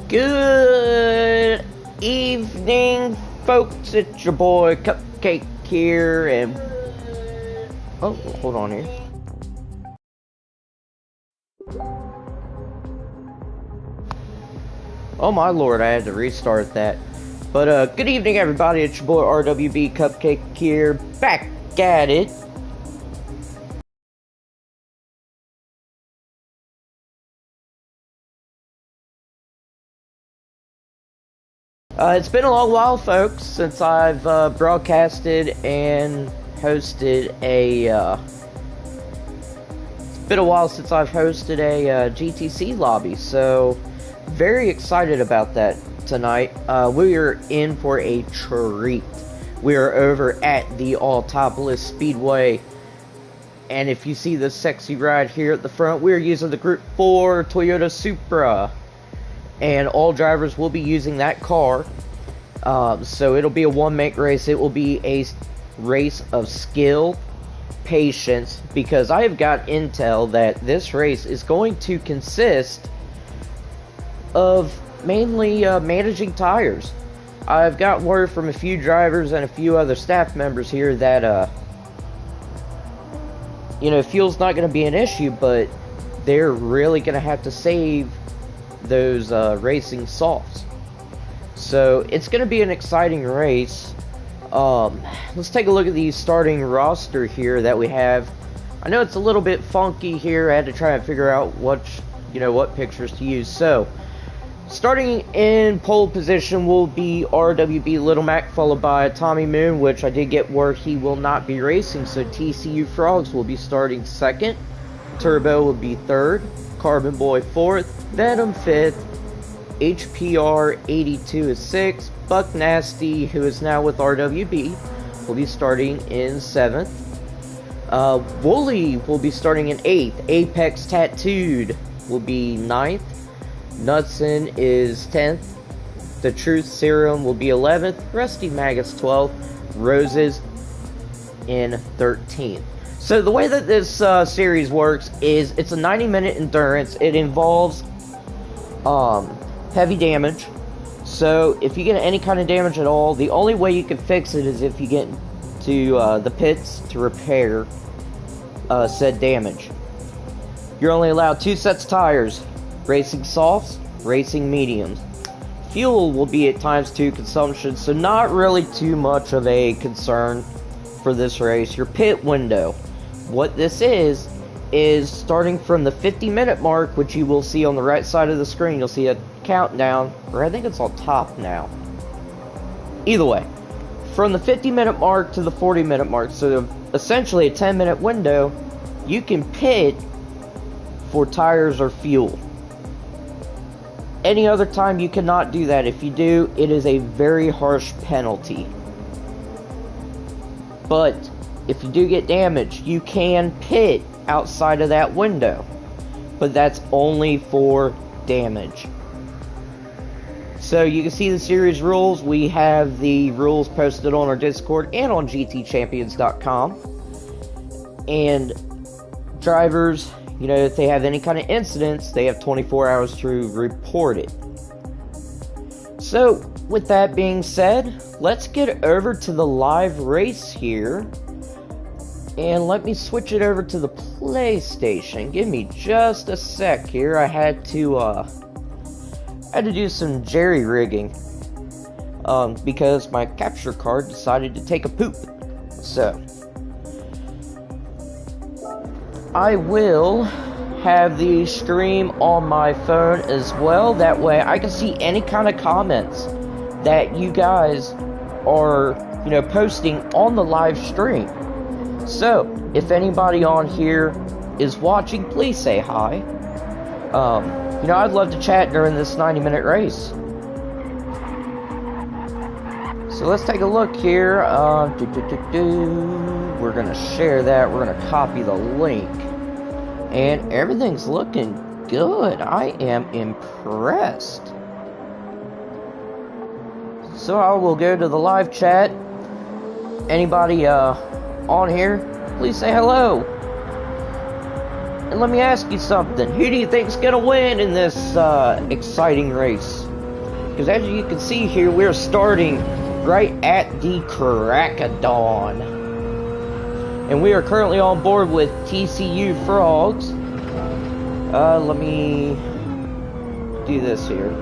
Good evening, folks. It's your boy Cupcake here, and oh, hold on here. Oh my lord, I had to restart that. But good evening, everybody. It's your boy RWB Cupcake here, back at it. It's been a long while, folks, since I've broadcasted and hosted a. It's been a while since I've hosted a GTC lobby, so very excited about that tonight. We are in for a treat. We are over at the Autopolis Speedway, and if you see this sexy ride here at the front, we are using the Group 4 Toyota Supra. And all drivers will be using that car. So it'll be a one-make race. It will be a race of skill, patience, because I have got intel that this race is going to consist of mainly managing tires. I've got word from a few drivers and a few other staff members here that, fuel's not going to be an issue, but they're really going to have to save those racing softs. So it's going to be an exciting race. Let's take a look at the starting roster here that we have. I know it's a little bit funky here. I had to try and figure out what pictures to use. So starting in pole position will be RWB Little Mac, followed by Tommy Moon, which I did get word he will not be racing, so TCU Frogs will be starting second, Turbo will be third, Carbon Boy 4th, Venom 5th, HPR 82 is 6th, Buck Nasty, who is now with RWB, will be starting in 7th, Wooly will be starting in 8th, Apex Tattooed will be 9th, Knudsen is 10th, The Truth Serum will be 11th, Rusty Magus 12th, Roses in 13th. So the way that this series works is it's a 90-minute endurance. It involves heavy damage. So if you get any kind of damage at all, the only way you can fix it is if you get to the pits to repair said damage. You're only allowed 2 sets of tires, racing softs, racing mediums. Fuel will be at times 2 consumption, so not really too much of a concern for this race. Your pit window. What this is starting from the 50-minute mark, which you will see on the right side of the screen. You'll see a countdown, or I think it's on top now. Either way, from the 50-minute mark to the 40-minute mark, so essentially a 10-minute window, you can pit for tires or fuel. Any other time you cannot do that. If you do, it is a very harsh penalty. But if you do get damaged, you can pit outside of that window. But that's only for damage. So you can see the series rules. We have the rules posted on our Discord and on GTchampions.com. And drivers, if they have any kind of incidents, they have 24 hours to report it. So with that being said, let's get over to the live race here. And let me switch it over to the PlayStation. Give me just a sec here. I had to do some jerry-rigging. Because my capture card decided to take a poop. So I will have the stream on my phone as well. That way I can see any kind of comments that you guys are, posting on the live stream. So, if anybody on here is watching, please say hi. I'd love to chat during this 90-minute race. So let's take a look here. We're going to share that. We're going to copy the link. And everything's looking good. I am impressed. So I will go to the live chat. Anybody on here, please say hello. And let me ask you something. Who do you think's gonna win in this exciting race? Because as you can see here, we're starting right at the crack of dawn. And we are currently on board with TCU Frogs. Let me do this here.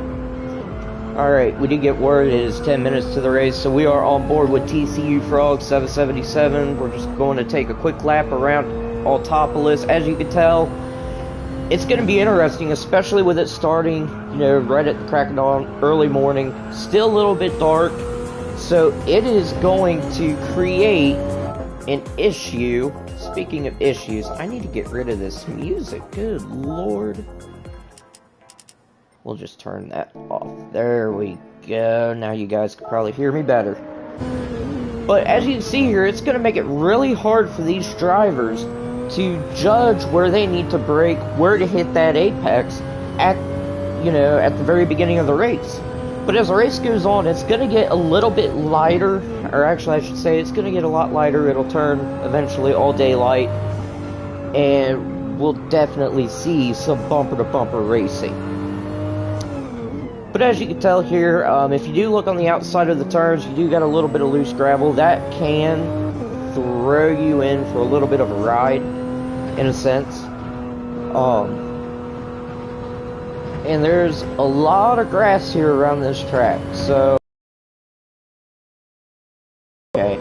Alright, we did get word it is 10 minutes to the race, so we are on board with TCU Frogs 777. We're just going to take a quick lap around Autopolis. As you can tell, it's going to be interesting, especially with it starting, you know, right at the crack of dawn, early morning, still a little bit dark. So it is going to create an issue. Speaking of issues, I need to get rid of this music. Good Lord. We'll just turn that off. There we go. Now you guys can probably hear me better. But as you can see here, it's going to make it really hard for these drivers to judge where they need to brake, where to hit that apex at, you know, at the very beginning of the race. But as the race goes on, it's going to get a little bit lighter, or actually I should say it's going to get a lot lighter. It'll turn eventually all daylight, and we'll definitely see some bumper-to-bumper racing. But as you can tell here, if you do look on the outside of the turns, you do got a little bit of loose gravel. That can throw you in for a little bit of a ride, in a sense. And there's a lot of grass here around this track, so... Okay,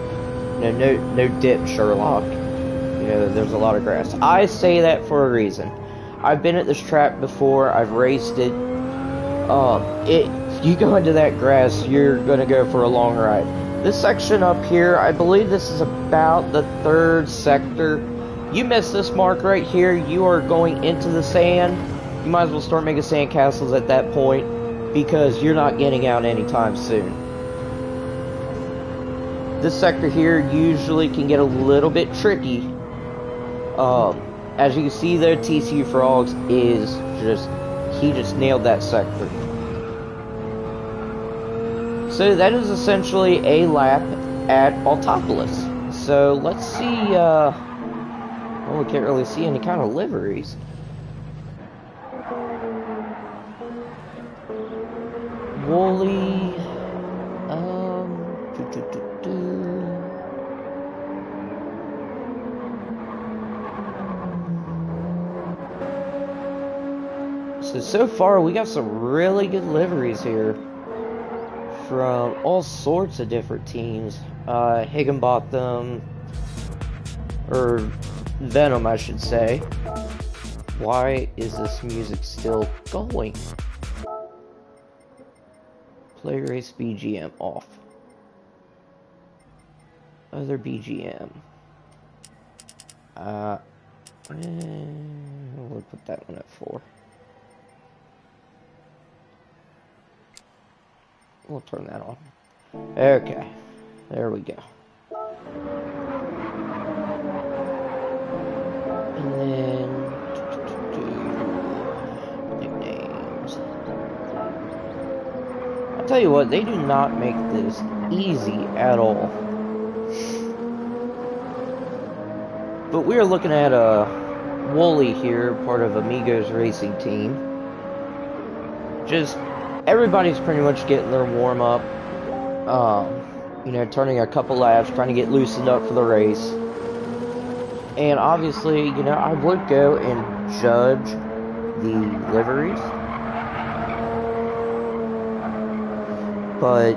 no dip, Sherlock. You know, there's a lot of grass. I say that for a reason. I've been at this track before, I've raced it. If you go into that grass, you're gonna go for a long ride. This section up here, I believe this is about the 3rd sector. You miss this mark right here, you are going into the sand. You might as well start making sand castles at that point, because you're not getting out anytime soon. This sector here usually can get a little bit tricky. As you can see there, TCU Frogs is he just nailed that sector. So that is essentially a lap at Autopolis. So let's see, well, we can't really see any kind of liveries. Woolly, So far we got some really good liveries here from all sorts of different teams. Higginbotham, or Venom I should say. Why is this music still going? Play race BGM off. Other BGM. We'll put that one at 4. We'll turn that on. Okay. There we go. And then... nicknames. I'll tell you what, they do not make this easy at all. But we are looking at Wooly here, part of Amigos Racing Team. Just... everybody's pretty much getting their warm-up, you know, turning a couple laps, trying to get loosened up for the race. And obviously, you know, I would go and judge the liveries, but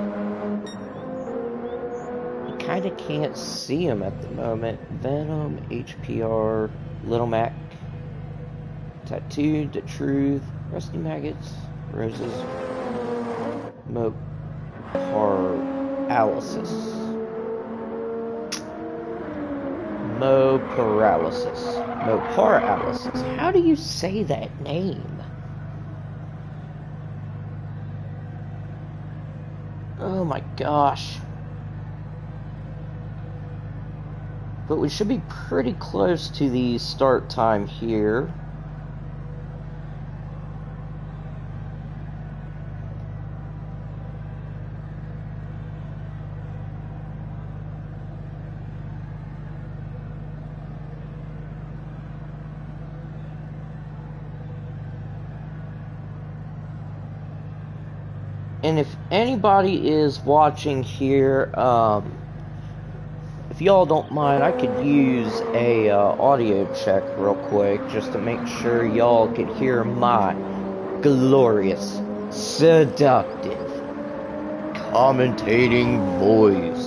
you kind of can't see them at the moment. Venom, HPR, Little Mac, Tattooed, The Truth, Rusty Maggots, Roses, Paralysis. Paralysis. How do you say that name? Oh my gosh. But we should be pretty close to the start time here. And if anybody is watching here, if y'all don't mind, I could use a audio check real quick just to make sure y'all could hear my glorious, seductive, commentating voice.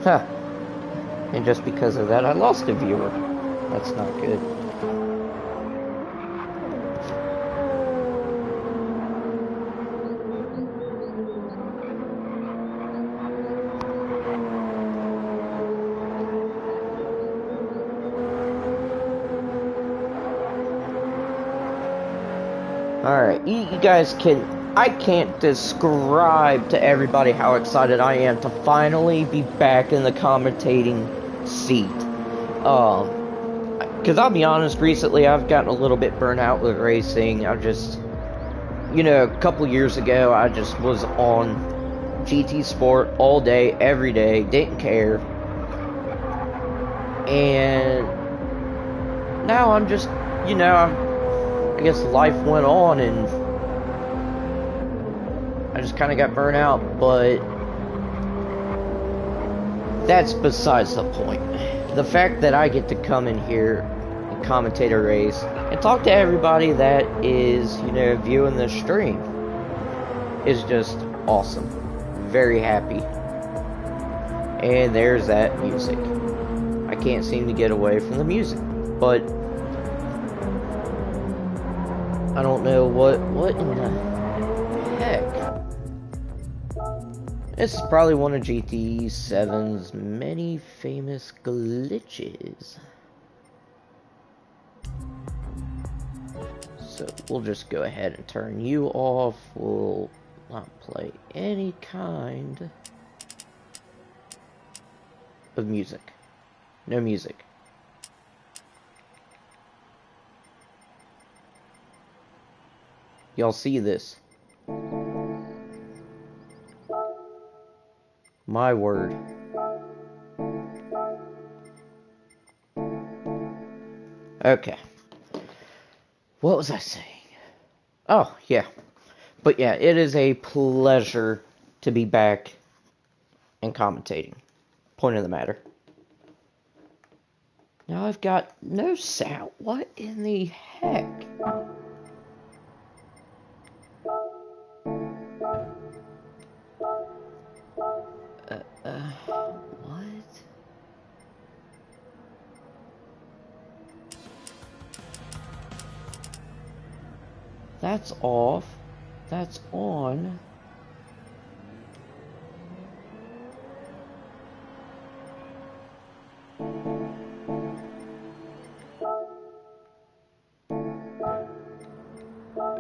Huh. And just because of that, I lost a viewer. That's not good. Alright, you guys I can't describe to everybody how excited I am to finally be back in the commentating seat. Because I'll be honest, recently I've gotten a little bit burnt out with racing. I just, a couple years ago, I just was on GT Sport all day, every day, didn't care. And now I'm just, I guess life went on and I just kind of got burnt out, but that's besides the point. The fact that I get to come in here and commentate a race and talk to everybody that is, viewing the stream is just awesome. Very happy. And there's that music. I can't seem to get away from the music, but I don't know what in the heck. This is probably one of GT7's many famous glitches. So we'll just go ahead and turn you off. We'll not play any kind of music. No music. Y'all see this? My word. Okay. What was I saying? Oh, yeah. But yeah, it is a pleasure to be back and commentating. Point of the matter. Now I've got no sound. What in the heck? What? That's off. That's on.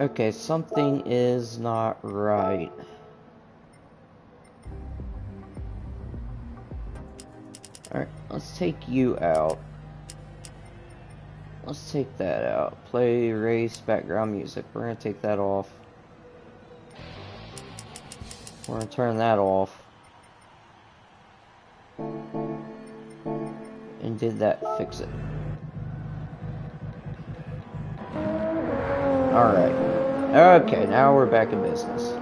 Okay, something is not right. Alright, let's take you out. Let's take that out. Play race background music. We're gonna take that off. We're gonna turn that off. And did that fix it? Alright. Okay, now we're back in business.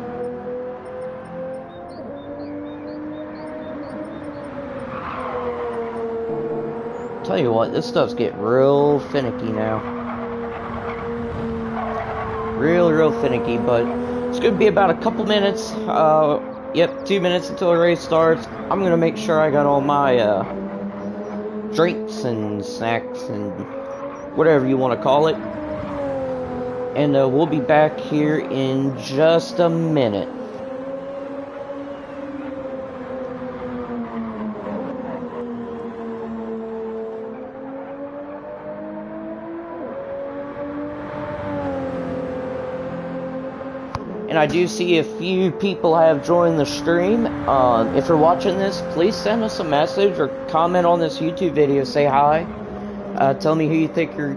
Tell you what, this stuff's getting real finicky now. Real finicky, but it's gonna be about a couple minutes. Yep, 2 minutes until the race starts. I'm gonna make sure I got all my drinks and snacks and whatever you want to call it. And we'll be back here in just a minute. And I do see a few people have joined the stream. If you're watching this, please send us a message or comment on this YouTube video. Say hi. Tell me who you think who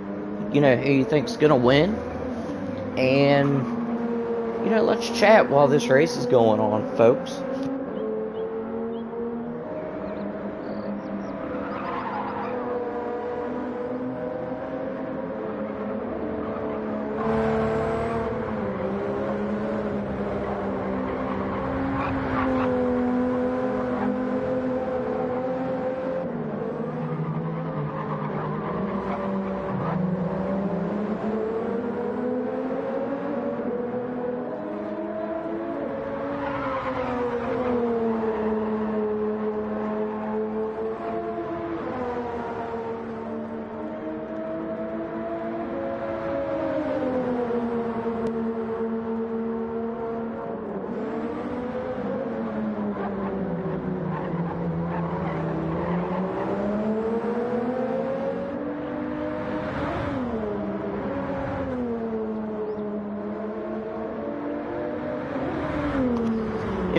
you think's gonna win. And, let's chat while this race is going on, folks.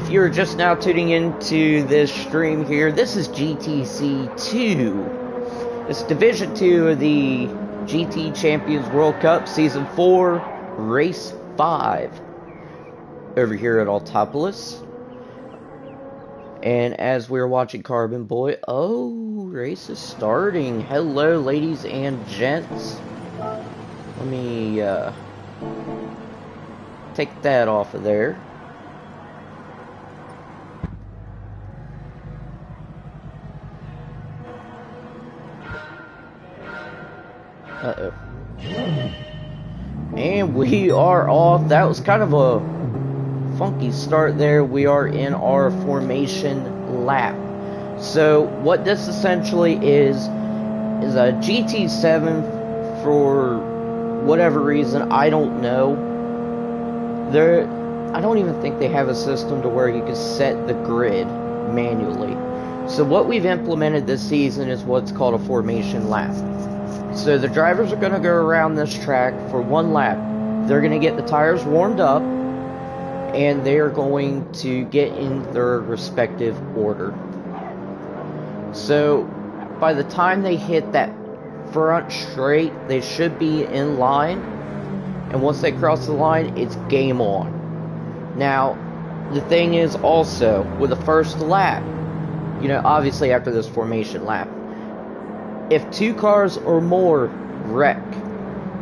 if you're just now tuning into this stream here, this is GTC-2. It's Division 2 of the GT Champions World Cup Season 4, Race 5. Over here at Autopolis. And as we're watching Carbon Boy, oh, race is starting. Hello, ladies and gents. Let me, take that off of there. Uh-oh. And we are off. That was kind of a funky start there. We are in our formation lap. So what this essentially is a GT7 for whatever reason. I don't know. I don't even think they have a system to where you can set the grid manually. So what we've implemented this season is what's called a formation lap. So the drivers are going to go around this track for one lap. They're going to get the tires warmed up, and they are going to get in their respective order. So by the time they hit that front straight, they should be in line, and once they cross the line, it's game on. Now, the thing is also, with the first lap, you know, obviously after this formation lap, if 2 cars or more wreck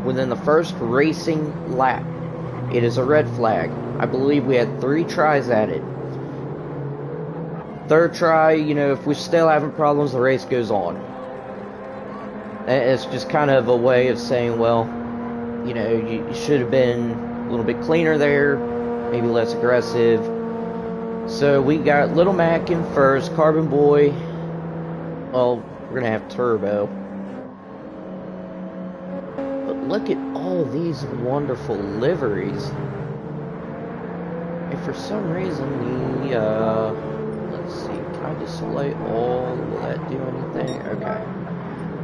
within the first racing lap, it is a red flag. I believe we had 3 tries at it. Third try, you know, if we're still having problems, the race goes on. It's just kind of a way of saying, well, you know, you should have been a little bit cleaner there, maybe less aggressive. So we got Little Mac in first, Carbon Boy, well, we're gonna have Turbo. But look at all these wonderful liveries. If for some reason the, let's see, can I display all? Will that do anything? Okay.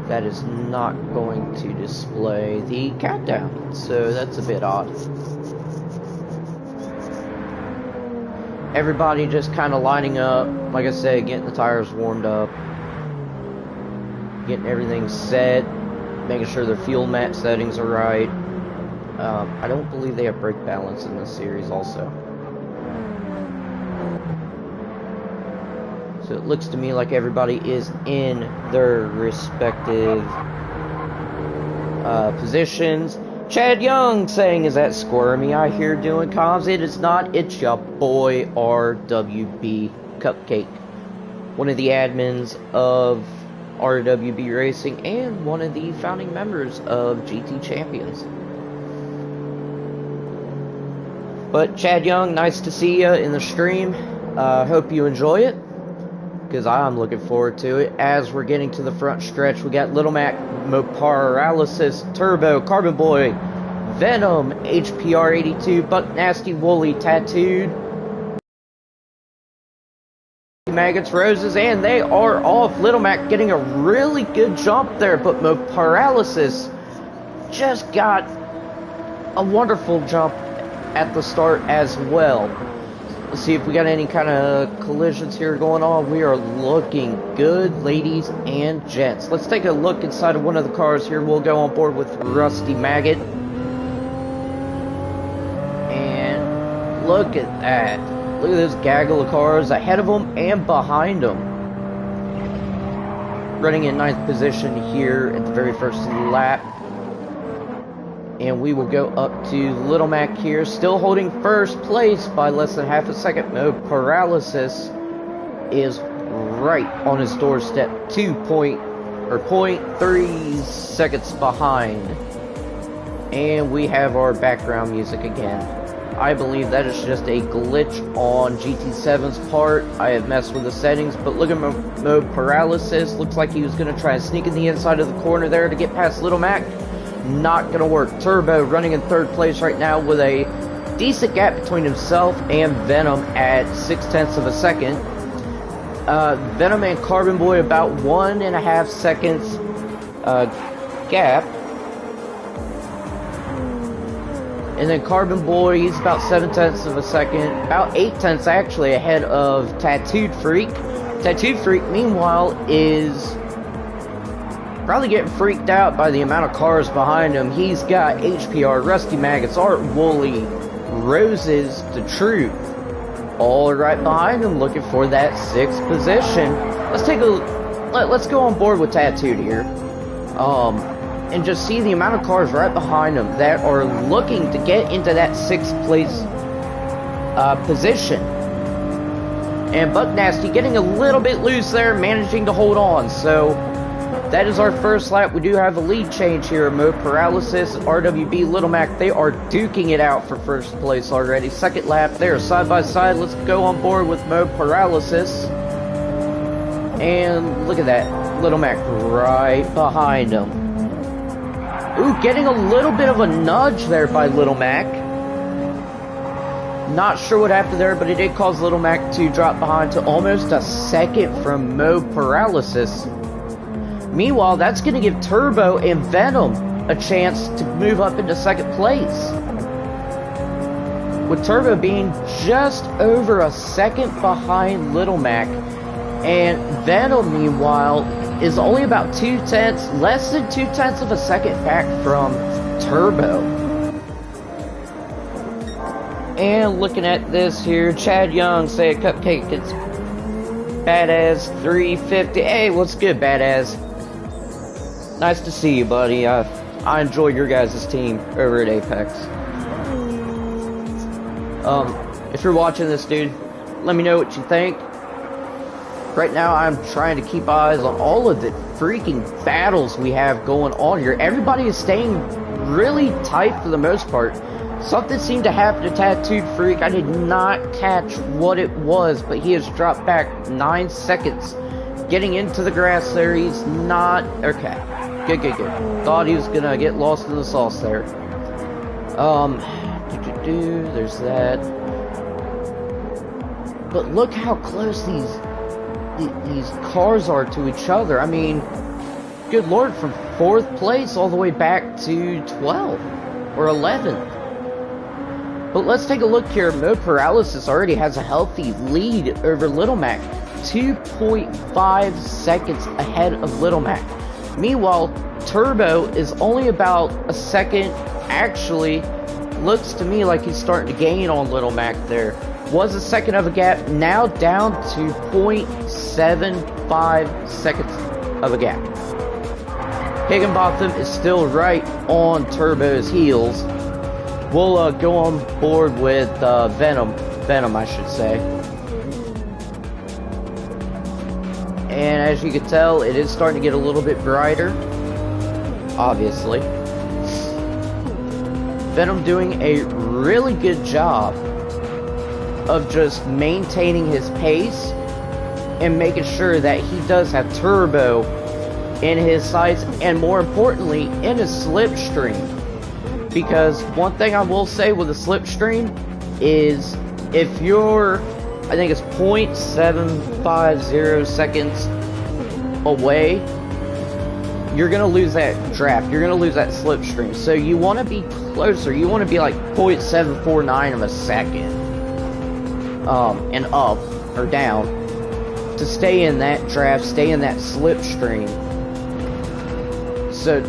That is not going to display the countdown, so that's a bit odd. Everybody just kind of lining up, like I said, getting the tires warmed up. Getting everything set, making sure their fuel map settings are right. I don't believe they have brake balance in this series also. So it looks to me like everybody is in their respective positions. Chad Young saying, is that Squirmy I hear doing comms? It is not, it's your boy RWB Cupcake. One of the admins of RWB Racing and one of the founding members of GT Champions. But Chad Young, nice to see you in the stream. Hope you enjoy it, because I'm looking forward to it. As we're getting to the front stretch, we got Little Mac, Paralysis, Turbo, Carbon Boy, Venom, HPR82, Buck Nasty, Woolly, Tattooed, Maggots, Roses, and they are off. Little Mac getting a really good jump there, but Paralysis just got a wonderful jump at the start as well. Let's see if we got any kind of collisions here going on. We are looking good, ladies and gents. Let's take a look inside of one of the cars here. We'll go on board with Rusty Maggot. And look at that. Look at this gaggle of cars ahead of them and behind them. Running in 9th position here at the very first lap. And we will go up to Little Mac here, still holding first place by less than half a second. Paralysis is right on his doorstep, 0.3 seconds behind. And we have our background music again. I believe that is just a glitch on GT7's part. I have messed with the settings, but look at Mode Paralysis. Looks like he was going to try and sneak in the inside of the corner there to get past Little Mac. Not going to work. Turbo running in 3rd place right now with a decent gap between himself and Venom at 0.6 of a second. Venom and Carbon Boy about 1.5 seconds gap. And then Carbon Boy, he's about 7/10 of a second, about 8/10 actually ahead of Tattooed Freak. Tattooed Freak, meanwhile, is probably getting freaked out by the amount of cars behind him. He's got HPR, Rusty Maggots, Art Wooly, Roses, The Truth, all right behind him, looking for that 6th position. Let's go on board with Tattooed here, and just see the amount of cars right behind him that are looking to get into that 6th place position. And Buck Nasty getting a little bit loose there, managing to hold on. So that is our first lap. We do have a lead change here. Mode Paralysis, RWB Little Mac, they are duking it out for first place already. Second lap there, side by side. Let's go on board with Mode Paralysis. And look at that, Little Mac right behind him. Ooh, getting a little bit of a nudge there by Little Mac. Not sure what happened there, but it did cause Little Mac to drop behind to almost a second from Mode Paralysis. Meanwhile, that's going to give Turbo and Venom a chance to move up into second place, with Turbo being just over a second behind Little Mac, and Venom, meanwhile, is only about 2/10, less than 2/10 of a second back from Turbo. And looking at this here, Chad Young say a cupcake, it's Badass 350. Hey, what's good, Badass? Nice to see you, buddy. I enjoy your guys' team over at Apex. If you're watching this, dude, let me know what you think. Right now, I'm trying to keep eyes on all of the freaking battles we have going on here. Everybody is staying really tight for the most part. Something seemed to happen to Tattooed Freak. I did not catch what it was, but he has dropped back 9 seconds. Getting into the grass there, he's not... Okay. Good. Thought he was gonna get lost in the sauce there. There's that. But look how close these cars are to each other. I mean, good lord, from 4th place all the way back to 12th or 11th. But let's take a look here. Mode Paralysis already has a healthy lead over Little Mac, 2.5 seconds ahead of Little Mac. Meanwhile, Turbo is only about a second. Actually, looks to me like he's starting to gain on Little Mac there. Was a second of a gap, now down to 0.75 seconds of a gap. Higginbotham is still right on Turbo's heels. We'll go on board with Venom, I should say. And as you can tell, it is starting to get a little bit brighter, obviously. Venom doing a really good job of just maintaining his pace and making sure that he does have Turbo in his sights, and more importantly, in his slipstream. Because one thing I will say with a slipstream is, if you're, I think it's 0.750 seconds away, you're going to lose that draft. You're going to lose that slipstream. So you want to be closer. You want to be like 0.749 of a second. And up or down to stay in that draft, stay in that slipstream. So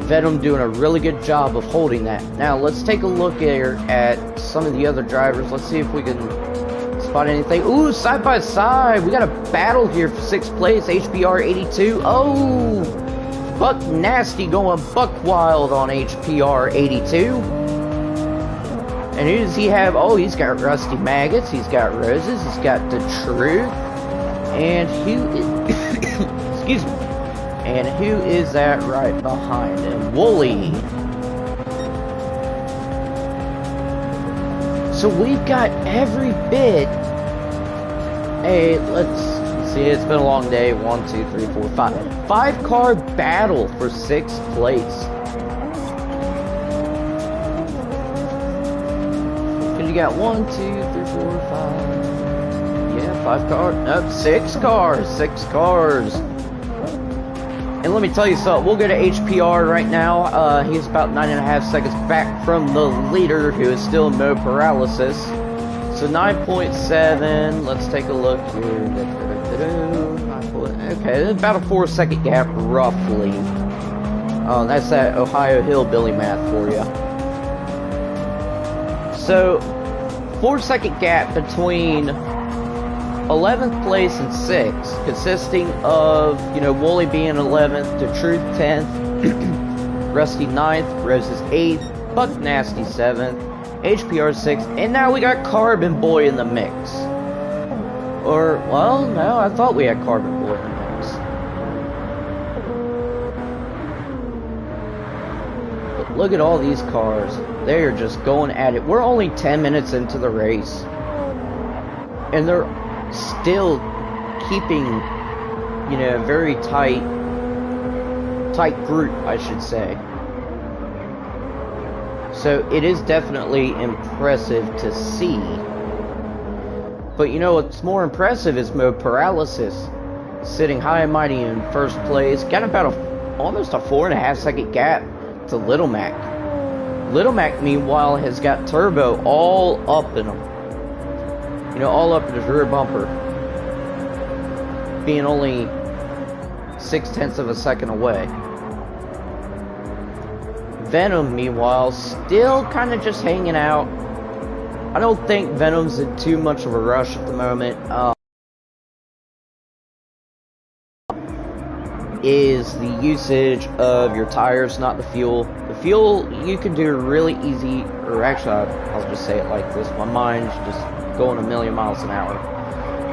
Venom doing a really good job of holding that. Now let's take a look here at some of the other drivers. Let's see if we can spot anything. Ooh, side by side, we got a battle here for 6th place. HPR 82. Oh, Buck Nasty going buck wild on HPR 82. And who does he have? Oh, he's got Rusty Maggots, he's got Roses, he's got The Truth, and who is... excuse me. And who is that right behind him? Wooly. So we've got every bit... Hey, let's see, it's been a long day. 1, 2, 3, 4, 5. 5-car battle for 6th place. You got 1, 2, 3, 4, 5. Yeah, 5 cars. Nope, 6 cars. 6 cars. And let me tell you something, we'll go to HPR right now. He's about 9.5 seconds back from the leader, who is still Mo Paralysis. So 9.7, let's take a look here. Okay, about a 4-second gap, roughly. That's that Ohio Hillbilly math for you. So, 4-second gap between 11th place and 6th, consisting of, you know, Wooly being 11th, to Truth 10th, Rusty 9th, Roses 8th, Buck Nasty 7th, HPR 6th, and now we got Carbon Boy in the mix. Or, well, no, I thought we had Carbon Boy in the mix. But look at all these cars. They are just going at it. We're only 10 minutes into the race. And they're still keeping, you know, a very tight group, I should say. So it is definitely impressive to see. But you know what's more impressive is Mo Paralysis sitting high and mighty in first place. Got about almost a 4.5 second gap to Little Mac. Little Mac, meanwhile, has got Turbo all up in him. You know, all up in his rear bumper. Being only 0.6 of a second away. Venom, meanwhile, still kind of just hanging out. I don't think Venom's in too much of a rush at the moment. Is the usage of your tires, not the fuel. The fuel you can do really easy, or actually I'll just say it like this, my mind's just going a million miles an hour.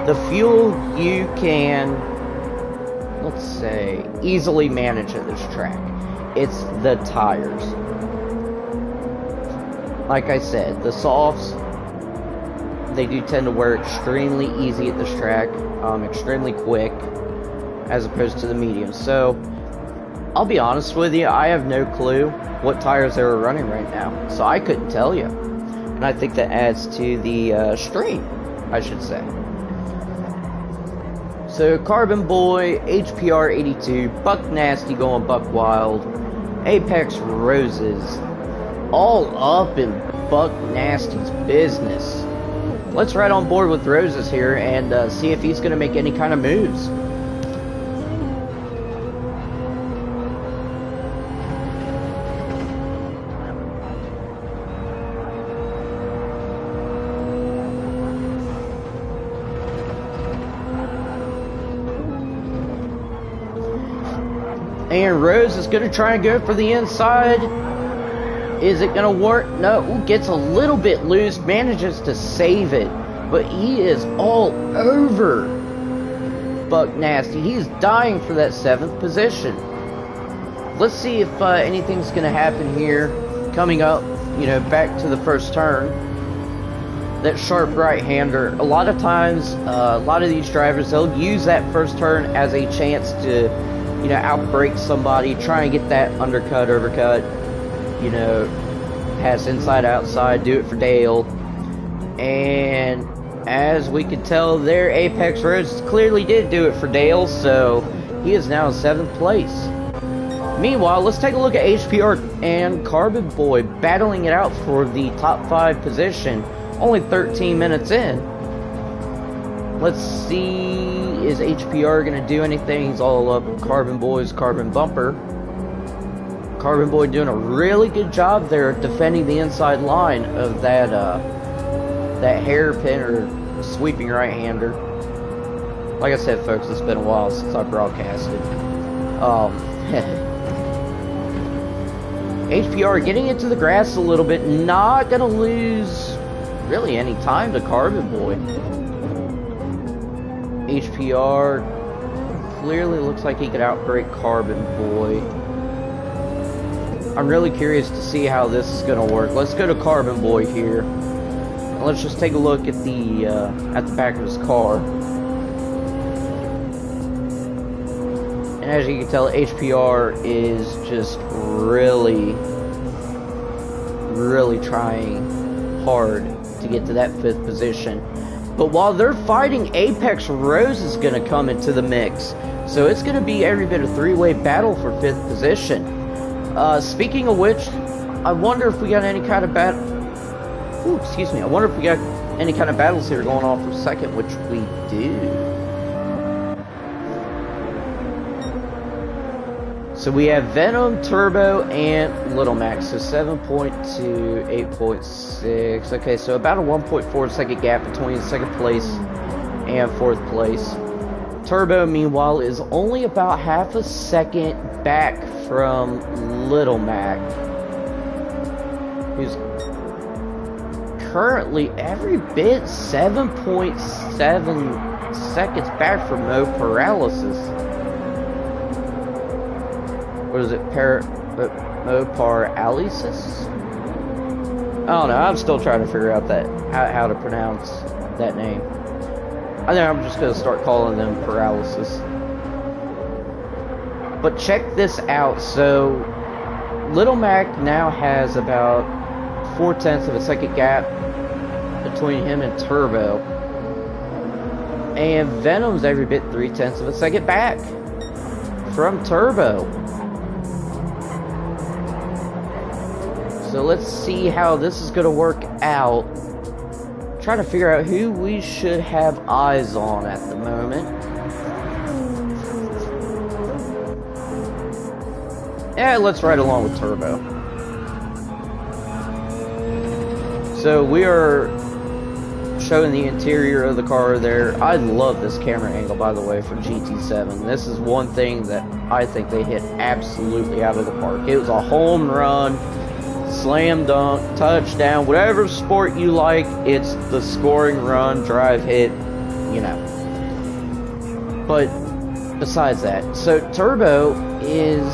The fuel you can, let's say, easily manage at this track. It's the tires. Like I said, the softs, they do tend to wear extremely easy at this track, extremely quick, as opposed to the mediums. So, I'll be honest with you, I have no clue what tires they were running right now. So I couldn't tell you. And I think that adds to the stream, I should say. So, Carbon Boy, HPR 82, Buck Nasty going Buck Wild, Apex Roses, all up in Buck Nasty's business. Let's ride on board with Roses here and see if he's going to make any kind of moves. And Rose is going to try and go for the inside. Is it going to work? No, gets a little bit loose, manages to save it. But he is all over Buck Nasty. He's dying for that 7th position. Let's see if anything's going to happen here. Coming up, you know, back to the first turn. That sharp right-hander. A lot of times, a lot of these drivers, they'll use that first turn as a chance to, you know, outbrake somebody, try and get that undercut, overcut, you know, pass inside, outside, do it for Dale. And as we can tell there, Apex Rose clearly did do it for Dale, so he is now in 7th place. Meanwhile, let's take a look at HPR and Carbon Boy battling it out for the top 5 position, only 13 minutes in. Let's see, is HPR going to do anything? He's all up Carbon Boy's carbon bumper. Carbon Boy doing a really good job there defending the inside line of that that hairpin or sweeping right-hander. Like I said, folks, it's been a while since I broadcasted. HPR getting into the grass a little bit, not going to lose really any time to Carbon Boy. HPR clearly looks like he could outbreak Carbon Boy. I'm really curious to see how this is going to work. Let's go to Carbon Boy here. And let's just take a look at the back of his car. And as you can tell, HPR is just really trying hard to get to that 5th position. But while they're fighting, Apex Rose is going to come into the mix. So it's going to be every bit a three-way battle for 5th position. Speaking of which, I wonder if we got any kind of battle. Ooh, excuse me. I wonder if we got any kind of battles here going on for 2nd, which we do. So we have Venom, Turbo, and Little Mac. So 7.2, 8.6. Okay, so about a 1.4 second gap between 2nd place and 4th place. Turbo, meanwhile, is only about half a second back from Little Mac, who's currently every bit 7.7 seconds back from Mo Paralysis. What is it? Mo Paralysis? I don't know. I'm still trying to figure out how to pronounce that name. I think I'm just going to start calling them Paralysis. But check this out. So, Little Mac now has about 0.4 of a second gap between him and Turbo. And Venom's every bit 0.3 of a second back from Turbo. So let's see how this is going to work out. Trying to figure out who we should have eyes on at the moment. Yeah, let's ride along with Turbo. So we are showing the interior of the car there. I love this camera angle, by the way, for GT7. This is one thing that I think they hit absolutely out of the park. It was a home run. Slam dunk, touchdown, whatever sport you like, it's the scoring run, drive, hit, you know. But besides that, so Turbo is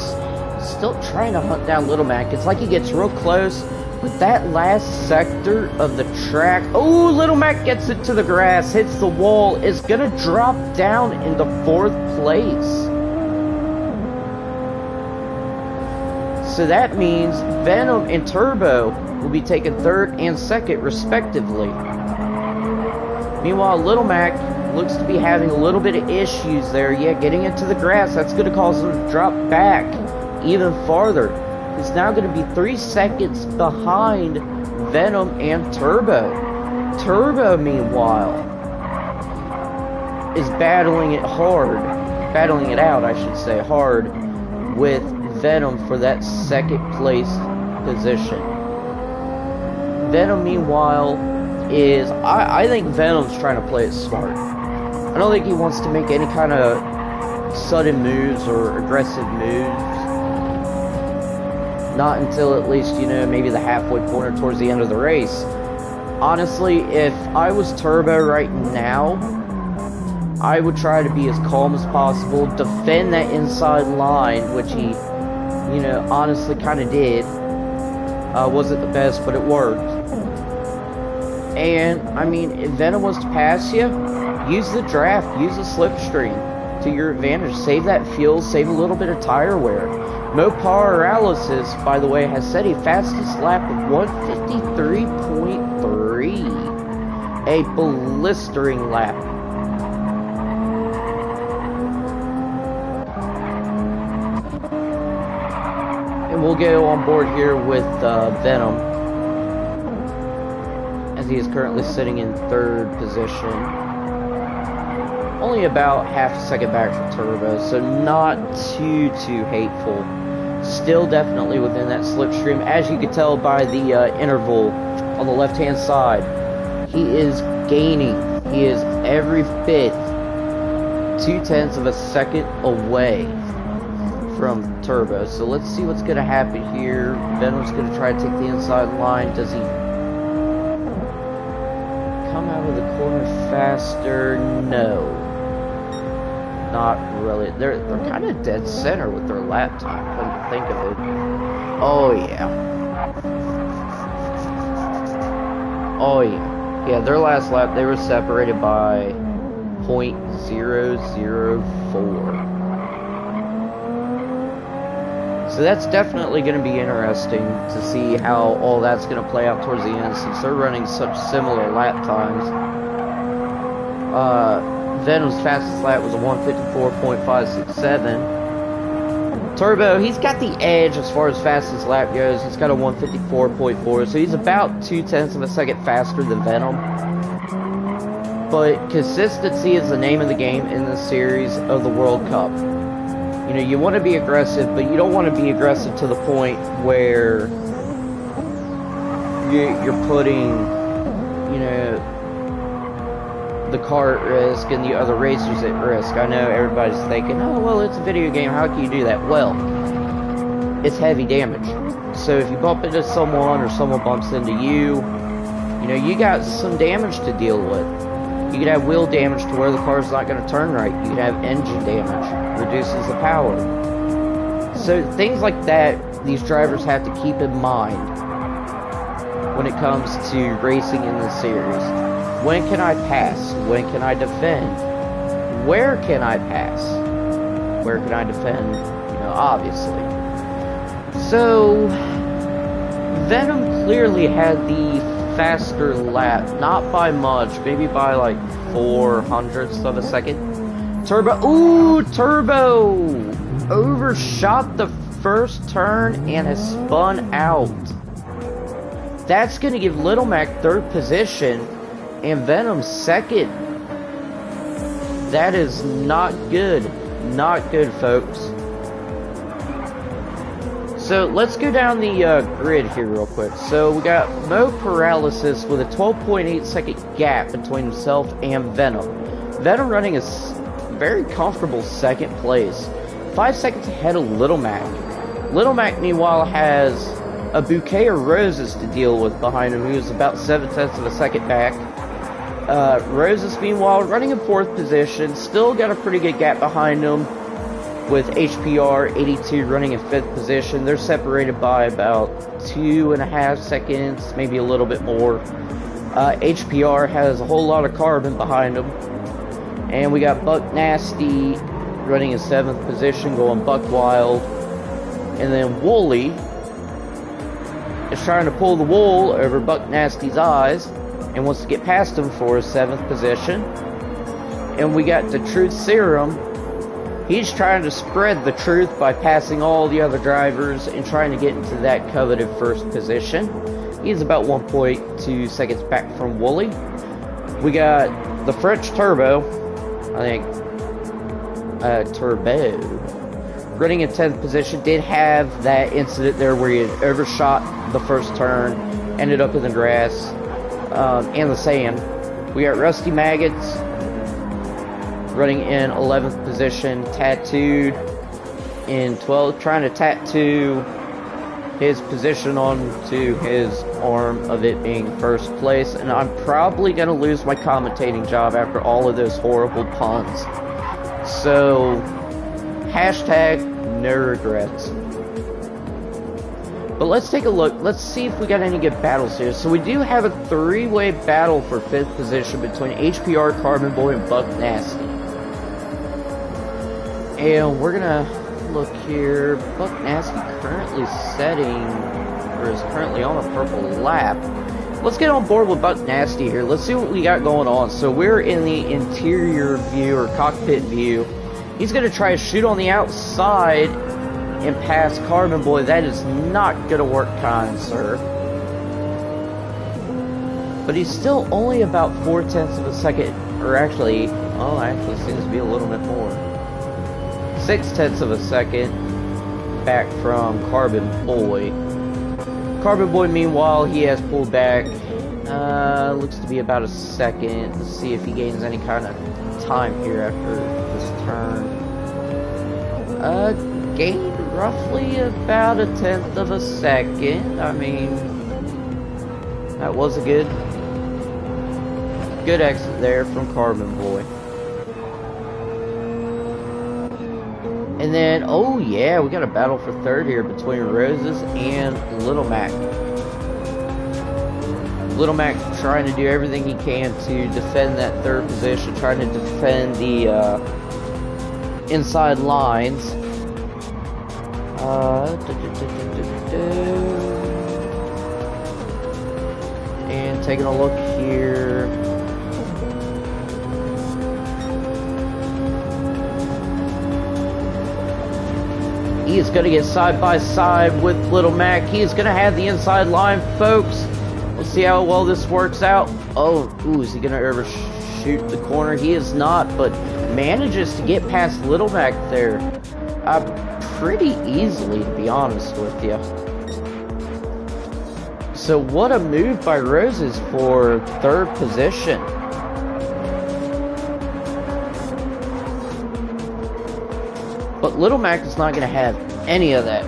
still trying to hunt down Little Mac. It's like he gets real close, but that last sector of the track, oh, Little Mac gets it to the grass, hits the wall, is gonna drop down into 4th place. So that means Venom and Turbo will be taking 3rd and 2nd respectively. Meanwhile, Little Mac looks to be having a little bit of issues there. Yeah, getting into the grass, that's going to cause him to drop back even farther. He's now going to be 3 seconds behind Venom and Turbo. Turbo, meanwhile, is battling it out, I should say, hard with Venom for that 2nd place position. Venom, meanwhile, is... I think Venom's trying to play it smart. I don't think he wants to make any kind of sudden moves or aggressive moves. Not until at least, you know, maybe the halfway point or towards the end of the race. Honestly, if I was Turbo right now, I would try to be as calm as possible, defend that inside line, which he... you know, honestly kind of did. Wasn't the best, but it worked. And, I mean, if Venom was to pass you, use the draft, use the slipstream to your advantage. Save that fuel, save a little bit of tire wear. Mo Paralysis, by the way, has set a fastest lap of 153.3. A blistering lap. We'll go on board here with Venom, as he is currently sitting in 3rd position. Only about half a second back from Turbo, so not too hateful. Still definitely within that slipstream, as you can tell by the interval on the left-hand side. He is gaining. He is every bit 0.2 of a second away from Turbo. So let's see what's going to happen here. Venom's going to try to take the inside line. Does he come out of the corner faster? No. Not really. They're kind of dead center with their lap time, come to think of it. Oh yeah. Oh yeah. Yeah, their last lap, they were separated by 0.004. So that's definitely going to be interesting to see how all that's going to play out towards the end, since they're running such similar lap times. Venom's fastest lap was a 154.567. Turbo, he's got the edge as far as fastest lap goes. He's got a 154.4, so he's about 0.2 of a second faster than Venom. But consistency is the name of the game in this series of the World Cup. You know, you want to be aggressive, but you don't want to be aggressive to the point where you're putting, you know, the car at risk and the other racers at risk. I know everybody's thinking, oh, well, it's a video game, how can you do that? Well, it's heavy damage. So if you bump into someone or someone bumps into you, you know, you got some damage to deal with. You could have wheel damage to where the car's not going to turn right. You could have engine damage, reduces the power. So things like that, these drivers have to keep in mind when it comes to racing in this series. When can I pass? When can I defend? Where can I pass? Where can I defend? You know, obviously. So, Venom clearly had the faster lap, not by much, maybe by like 0.04 of a second. Turbo, ooh, Turbo overshot the first turn and has spun out. That's going to give Little Mac third position and Venom second. That is not good. Not good, folks. So let's go down the grid here real quick. So we got Mo Paralysis with a 12.8 second gap between himself and Venom. Venom running a very comfortable second place. 5 seconds ahead of Little Mac. Little Mac, meanwhile, has a bouquet of roses to deal with behind him. He was about 0.7 of a second back. Roses, meanwhile, running in 4th position. Still got a pretty good gap behind him, with HPR 82 running in 5th position. They're separated by about 2.5 seconds, maybe a little bit more. HPR has a whole lot of carbon behind him. And we got Buck Nasty running in 7th position, going buck wild. And then Wooly is trying to pull the wool over Buck Nasty's eyes and wants to get past him for his 7th position. And we got the Truth Serum. He's trying to spread the truth by passing all the other drivers and trying to get into that coveted 1st position. He's about 1.2 seconds back from Wooly. We got the French Turbo, I think, Turbo, running in 10th position. Did have that incident there where he had overshot the first turn, ended up in the grass and the sand. We got Rusty Maggots running in 11th position, tattooed in 12th, trying to tattoo his position onto his arm of it being 1st place. And I'm probably going to lose my commentating job after all of those horrible puns. So, hashtag no regrets. But let's take a look. Let's see if we got any good battles here. So we do have a 3-way battle for 5th position between HPR, Carbon Boy, and Buck Nasty. And we're gonna look here. Buck Nasty currently setting, or is currently on a purple lap. Let's get on board with Buck Nasty here. Let's see what we got going on. So we're in the interior view, or cockpit view. He's gonna try to shoot on the outside and pass Carbon Boy. That is not gonna work, kind sir. But he's still only about 0.4 of a second, or actually, oh, actually seems to be a little bit more. 0.6 of a second back from Carbon Boy. Carbon Boy, meanwhile, he has pulled back. Looks to be about a second. Let's see if he gains any kind of time here after this turn. Gained roughly about 1/10 of a second. I mean, that was a good exit there from Carbon Boy. And then, oh yeah, we got a battle for 3rd here between Roses and Little Mac. Little Mac trying to do everything he can to defend that 3rd position, trying to defend the inside lines. And taking a look here. He is going to get side by side with Little Mac. He is going to have the inside line, folks. We'll see how well this works out. Oh, ooh, is he going to overshoot the corner? He is not, but manages to get past Little Mac there pretty easily, to be honest with you. So what a move by Roses for third position. But Little Mac is not going to have any of that.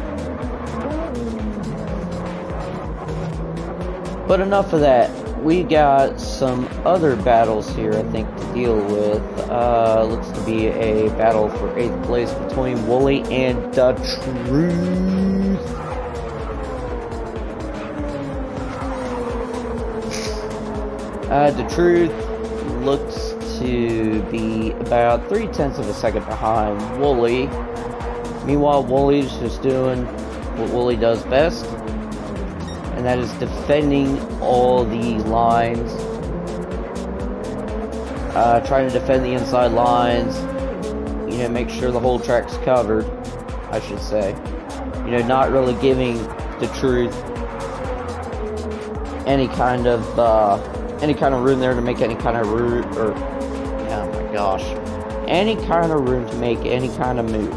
But enough of that. We got some other battles here, I think, to deal with. Looks to be a battle for 8th place between Wooly and The Truth. The Truth looks to be about 0.3 of a second behind Wooly. Meanwhile, Wooly's just doing what Wooly does best, and that is defending all the lines. Trying to defend the inside lines. You know, make sure the whole track's covered, I should say. You know, not really giving The Truth any kind of room there to make any kind of route, or, oh my gosh, any kind of room to make any kind of move.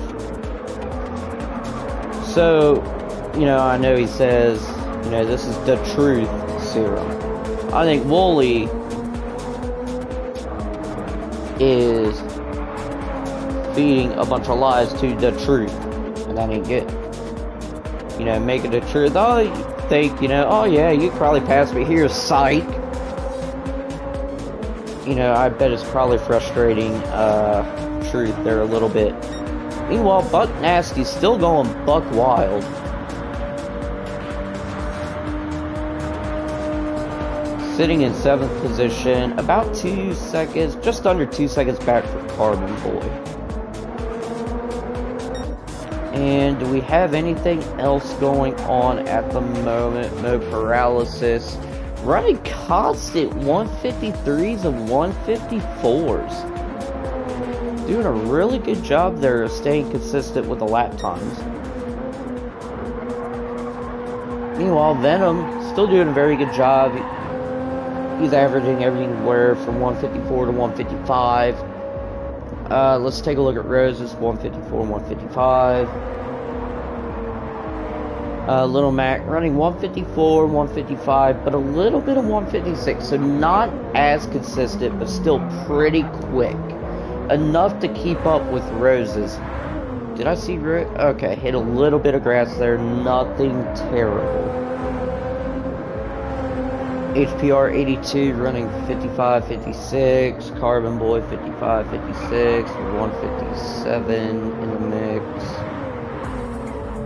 So, you know, I know he says, you know, this is The Truth serum. I think Wooly is feeding a bunch of lies to The Truth, and that ain't good. You know, making The Truth, oh, you think, you know, oh yeah, you could probably pass me here, psych. You know, I bet it's probably frustrating Truth there a little bit. Meanwhile, Buck Nasty's still going buck wild. Sitting in 7th position, about 2 seconds, just under 2 seconds back for Carbon Boy. And do we have anything else going on at the moment? Mode Paralysis. Running constant 153s and 154s. Doing a really good job there of staying consistent with the lap times. Meanwhile, Venom still doing a very good job. He's averaging everywhere from 154 to 155. Let's take a look at Rose's 154 and 155. Little Mac running 154, 155, but a little bit of 156, so not as consistent, but still pretty quick. Enough to keep up with Rose's. Did I see okay, hit a little bit of grass there, nothing terrible. HPR 82 running 55, 56, Carbon Boy 55, 56, 157 in the mix.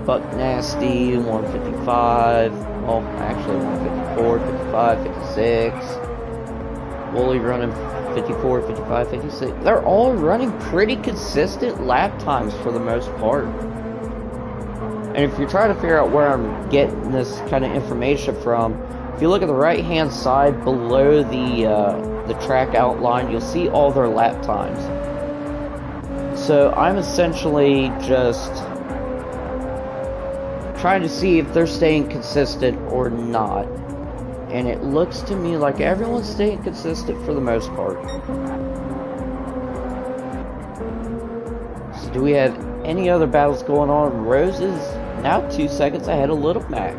Buck Nasty, 155, oh, actually 154, 55, 56. Wooly running 54, 55, 56. They're all running pretty consistent lap times for the most part. And if you're trying to figure out where I'm getting this kind of information from, if you look at the right-hand side below the track outline, you'll see all their lap times. So I'm essentially just trying to see if they're staying consistent or not, and it looks to me like everyone's staying consistent for the most part. So do we have any other battles going on? Rose is now 2 seconds ahead of Little Mac.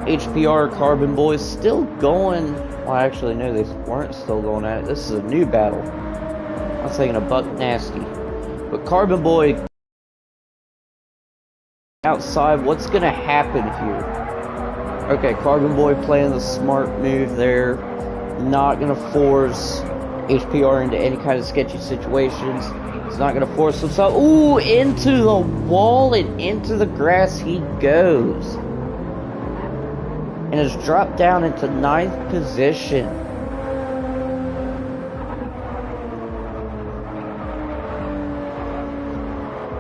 HPR Carbon Boy still going. Well, actually no, they weren't still going at it. This is a new battle. I was thinking of Buck Nasty, but Carbon Boy outside. What's gonna happen here? Okay, Carbon Boy playing the smart move there, not gonna force HPR into any kind of sketchy situations. He's not gonna force himself. Ooh, into the wall and into the grass he goes, and has dropped down into 9th position.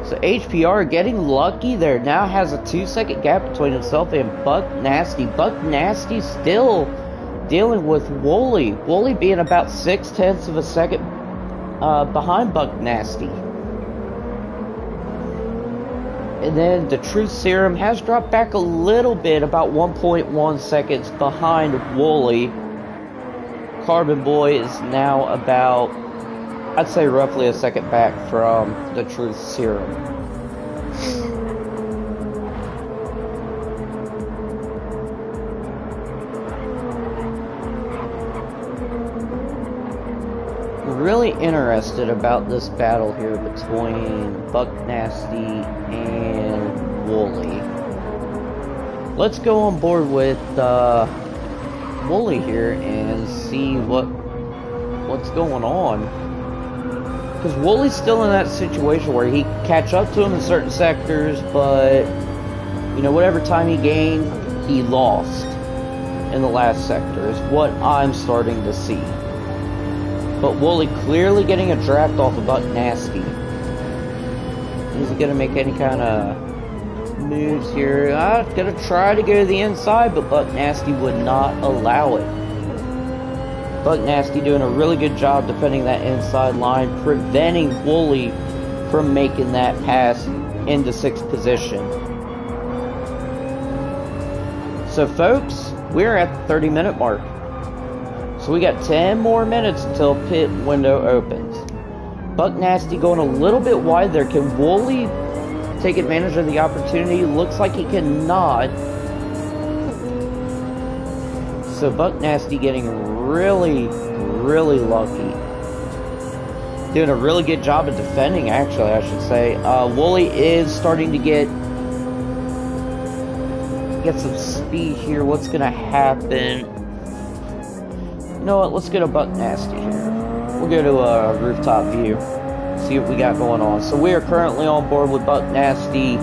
So HPR getting lucky there, now has a 2 second gap between himself and Buck Nasty. Buck Nasty still dealing with Wooly. Wooly being about 0.6 of a second behind Buck Nasty. And then the Truth Serum has dropped back a little bit, about 1.1 seconds behind Wooly. Carbon Boy is now about, I'd say roughly a second back from the Truth Serum. Really interested about this battle here between Buck Nasty and Wooly. Let's go on board with Wooly here and see what's going on. Because Wooly's still in that situation where he can catch up to him in certain sectors, but you know, whatever time he gained, he lost in the last sector is what I'm starting to see. But Wooly clearly getting a draft off of Buck Nasty. Is he going to make any kind of moves here? I'm going to try to go to the inside, but Buck Nasty would not allow it. Buck Nasty doing a really good job defending that inside line, preventing Wooly from making that pass into 6th position. So folks, we're at the 30-minute mark. So we got 10 more minutes until pit window opens. Buck Nasty going a little bit wide there. Can Wooly take advantage of the opportunity? Looks like he cannot. So Buck Nasty getting really, really lucky. Doing a really good job of defending, actually, I should say. Wooly is starting to get some speed here. What's going to happen? You know what, let's get a Buck Nasty here. We'll go to a rooftop view, see what we got going on. So we are currently on board with Buck Nasty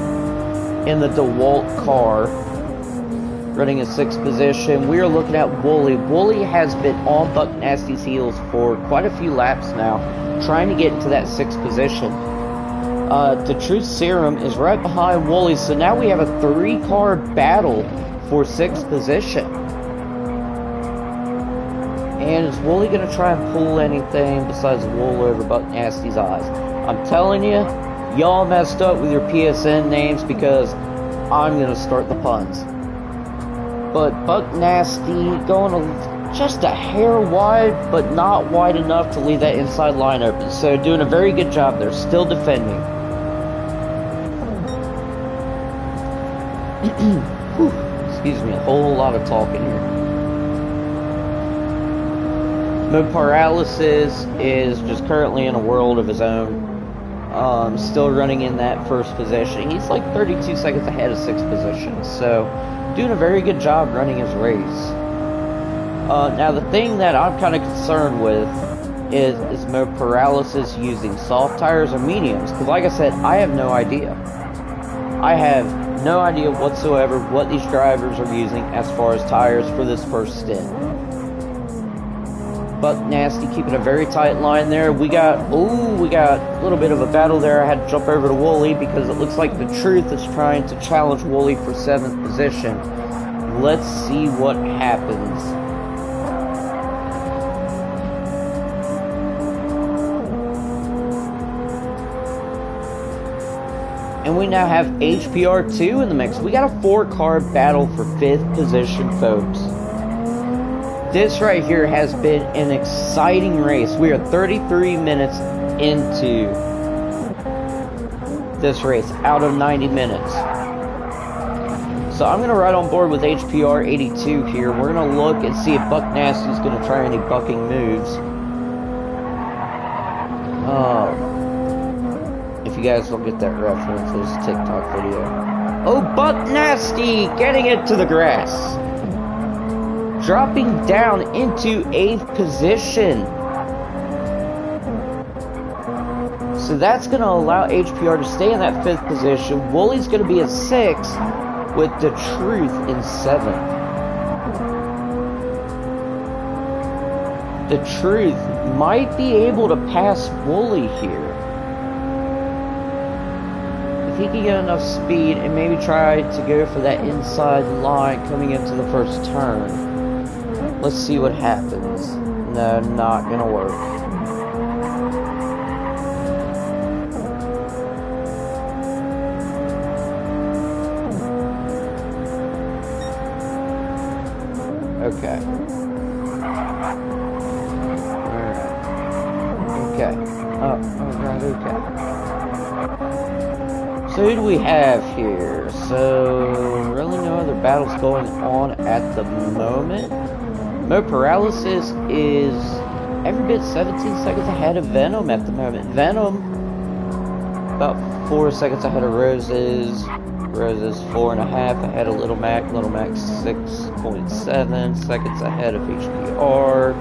in the DeWalt car, running in 6th position. We are looking at Wooly. Wooly has been on Buck Nasty's heels for quite a few laps now, trying to get into that 6th position. The Truth Serum is right behind Wooly, so now we have a 3-car battle for 6th position. And is Wooly going to try and pull anything besides wool over Buck Nasty's eyes? I'm telling you, y'all messed up with your PSN names because I'm going to start the puns. But Buck Nasty going just a hair wide, but not wide enough to leave that inside line open. So doing a very good job there, still defending. Excuse me, a whole lot of talking here. Mode Paralysis is just currently in a world of his own. Still running in that 1st position. He's like 32 seconds ahead of 6th position. So, doing a very good job running his race. Now, the thing that I'm kind of concerned with is Mode Paralysis using soft tires or mediums. Because like I said, I have no idea. I have no idea whatsoever what these drivers are using as far as tires for this first stint. Buck Nasty keeping a very tight line there. We got a little bit of a battle there. I had to jump over to Wooly because it looks like the Truth is trying to challenge Wooly for 7th position. Let's see what happens. And we now have HPR2 in the mix. We got a 4-car battle for 5th position, folks. This right here has been an exciting race. We are 33 minutes into this race out of 90 minutes. So I'm going to ride on board with HPR 82 here. We're going to look and see if Buck Nasty's going to try any bucking moves. If you guys don't get that reference, this TikTok video. Oh, Buck Nasty getting it to the grass. Dropping down into 8th position. So that's going to allow HPR to stay in that 5th position. Wooly's going to be at 6th with the Truth in 7th. The Truth might be able to pass Wooly here. If he can get enough speed and maybe try to go for that inside line coming into the first turn. Let's see what happens. No, not gonna work. Okay. Alright. Okay. Alright, okay. So who do we have here? So, really no other battles going on at the moment. Mo Paralysis is every bit 17 seconds ahead of Venom at the moment. Venom, about 4 seconds ahead of Roses. Roses 4.5 ahead of Little Mac. Little Mac 6.7 seconds ahead of HPR.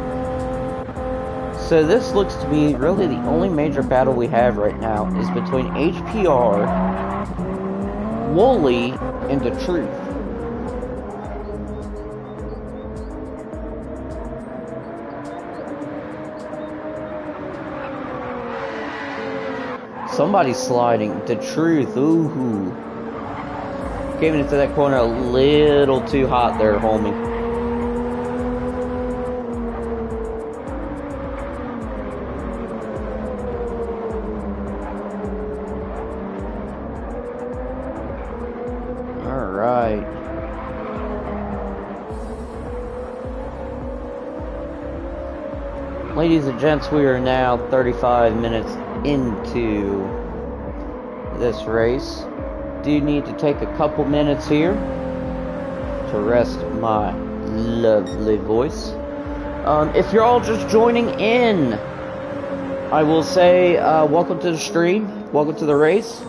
So this looks to be really the only major battle we have right now is between HPR, Wooly, and The Truth. Somebody's sliding. The Truth. Ooh. Came into that corner a little too hot there, homie. Alright. Ladies and gents, we are now 35 minutes into this race. Do need to take a couple minutes here to rest my lovely voice. If you're all just joining in, I will say welcome to the stream, welcome to the race.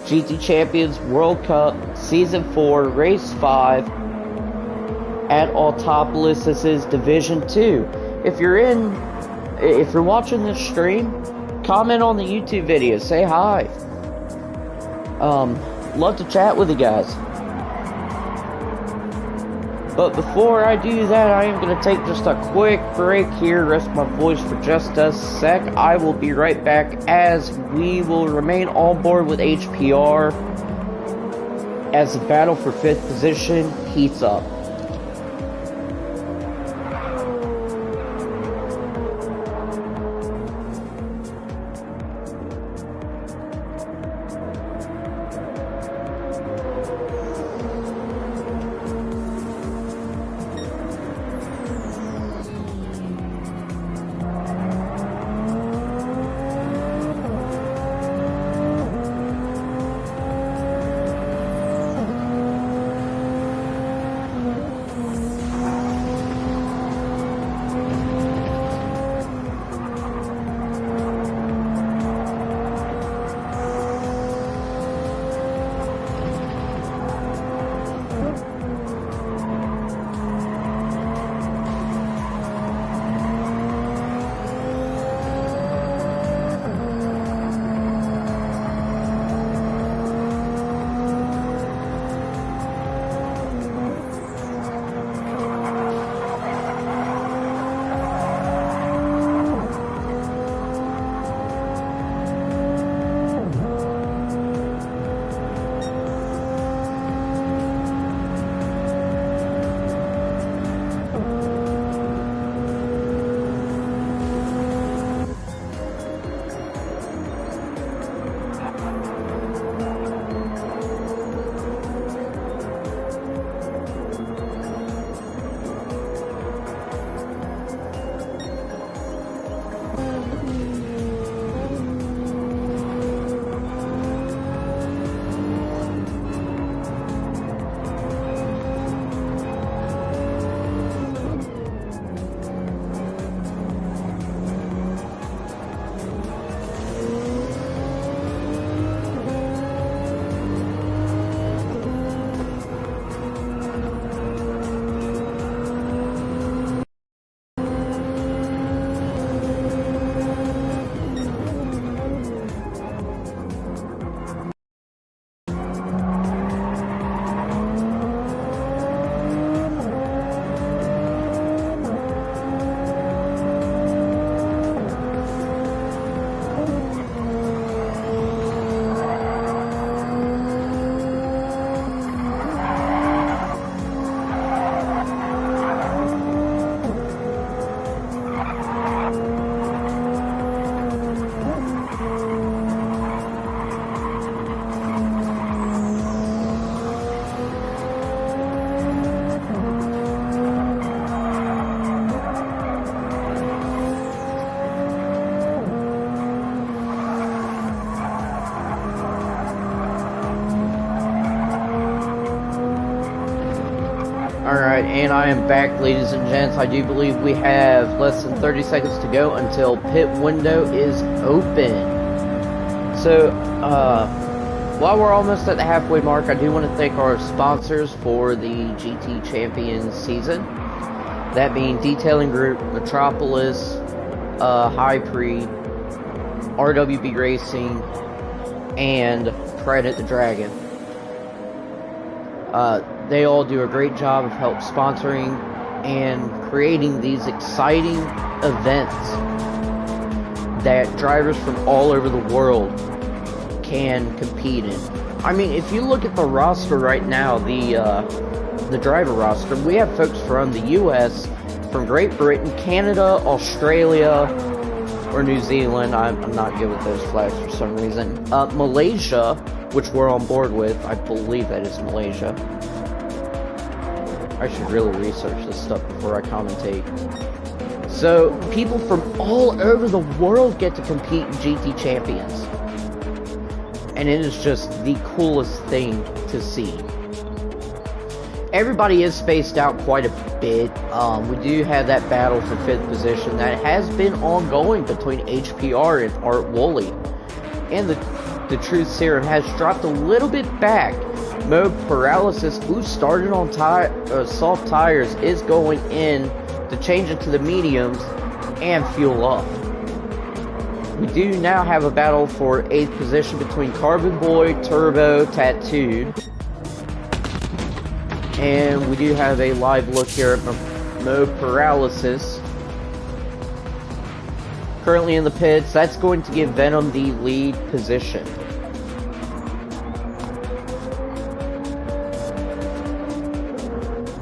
GT Champions World Cup Season 4 Race 5 at Autopolis. This is Division 2. If you're watching this stream, comment on the YouTube video, say hi. Love to chat with you guys. But before I do that, I am going to take just a quick break here, rest my voice for just a sec. I will be right back as we will remain on board with HPR as the battle for 5th position heats up. And I am back, ladies and gents. I do believe we have less than 30 seconds to go until pit window is open. So, while we're almost at the halfway mark, I do want to thank our sponsors for the GT Champions season. That being Detailing Group, Autopolis, Liveries, RWB Racing, and Credit the Dragon. They all do a great job of help sponsoring and creating these exciting events that drivers from all over the world can compete in. I mean, if you look at the roster right now, the driver roster, we have folks from the US, from Great Britain, Canada, Australia, or New Zealand. I'm not good with those flags for some reason. Malaysia, which we're on board with. I believe that is Malaysia. I should really research this stuff before I commentate. So, people from all over the world get to compete in GT Champions. And it is just the coolest thing to see. Everybody is spaced out quite a bit. We do have that battle for 5th position that has been ongoing between HPR and Art Woolley. And the Truth Serum has dropped a little bit back. Mo Paralysis, who started on soft tires, is going in to change it to the mediums and fuel up. We do now have a battle for 8th position between Carbon Boy, Turbo, Tattooed. And we do have a live look here at Mo Paralysis. Currently in the pits, that's going to give Venom the lead position.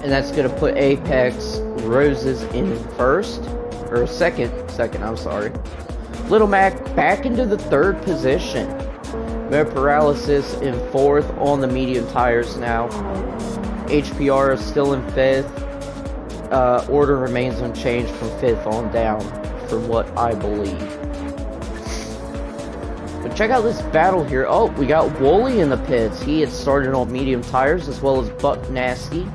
And that's going to put Apex Roses in second, I'm sorry. Little Mac back into the 3rd position. Mo Paralysis in 4th on the medium tires now. HPR is still in 5th. Order remains unchanged from 5th on down, from what I believe. But check out this battle here. Oh, we got Woolley in the pits. He had started on medium tires, as well as Buck Nasty.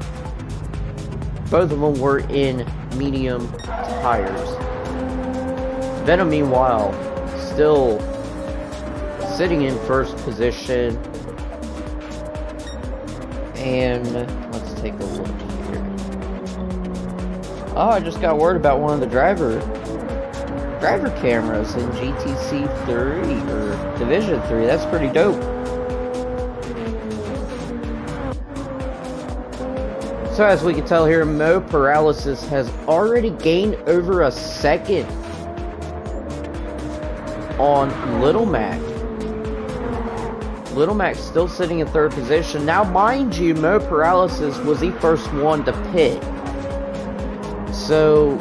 Both of them were in medium tires. Venom, meanwhile, still sitting in 1st position. And let's take a look here. Oh, I just got word about one of the driver cameras in GTC-3 or Division 3. That's pretty dope. So as we can tell here, Mo Paralysis has already gained over a second on Little Mac. Little Mac's still sitting in 3rd position. Now, mind you, Mo Paralysis was the first one to pit. So,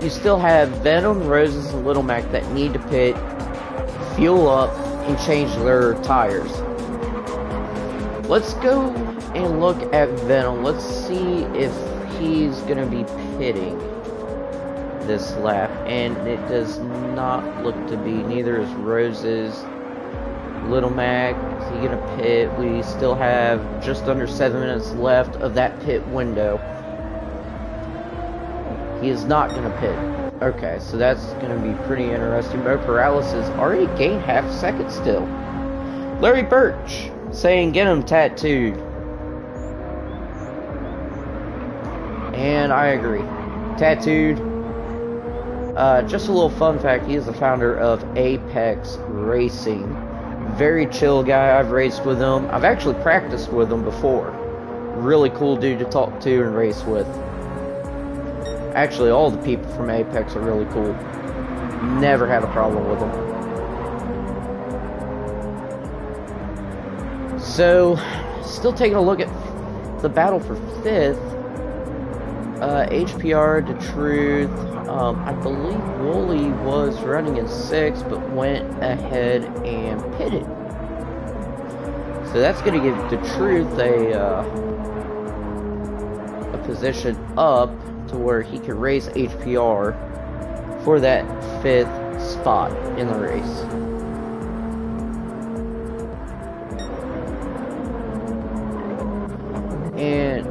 you still have Venom, Roses, and Little Mac that need to pit, fuel up, and change their tires. Let's go and look at Venom. Let's see if he's going to be pitting this lap. And it does not look to be. Neither is Roses. Little Mac, is he going to pit? We still have just under 7 minutes left of that pit window. He is not going to pit. Okay, so that's going to be pretty interesting. Mo Paralysis already gained half a second still. Larry Birch saying get him tattooed. And I agree. Tattooed. Just a little fun fact, he is the founder of Apex Racing. Very chill guy. I've raced with him. I've actually practiced with him before. Really cool dude to talk to and race with. Actually, all the people from Apex are really cool. Never had a problem with them. So, still taking a look at the battle for 5th. HPR, The Truth. I believe Woolley was running in 6th, but went ahead and pitted. So that's going to give The Truth a position up to where he can race HPR for that 5th spot in the race. And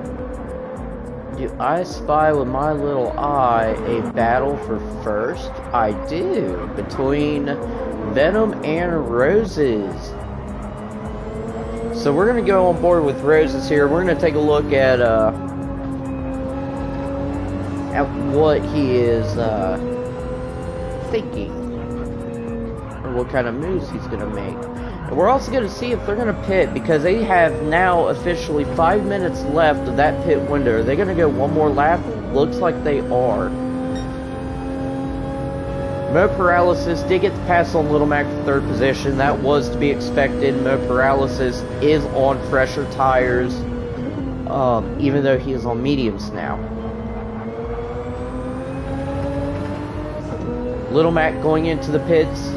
I spy with my little eye a battle for first. I do. Between Venom and Roses. So we're going to go on board with Roses here. We're going to take a look at what he is thinking. Or what kind of moves he's going to make. And we're also going to see if they're going to pit, because they have now officially 5 minutes left of that pit window. Are they going to go one more lap? Looks like they are. Mo Paralysis did get the pass on Little Mac for third position. That was to be expected. Mo Paralysis is on fresher tires, even though he is on mediums now. Little Mac going into the pits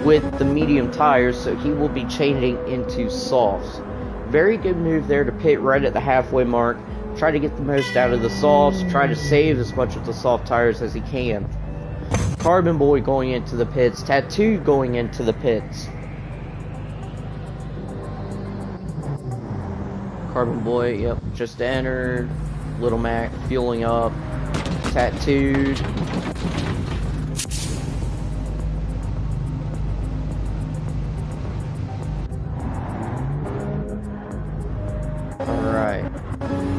with the medium tires, so he will be changing into softs. Very good move there to pit right at the halfway mark. Try to get the most out of the softs, try to save as much of the soft tires as he can. Carbon Boy going into the pits, Tattoo going into the pits. Carbon Boy, yep, just entered. Little Mac fueling up. Tattooed. Alright.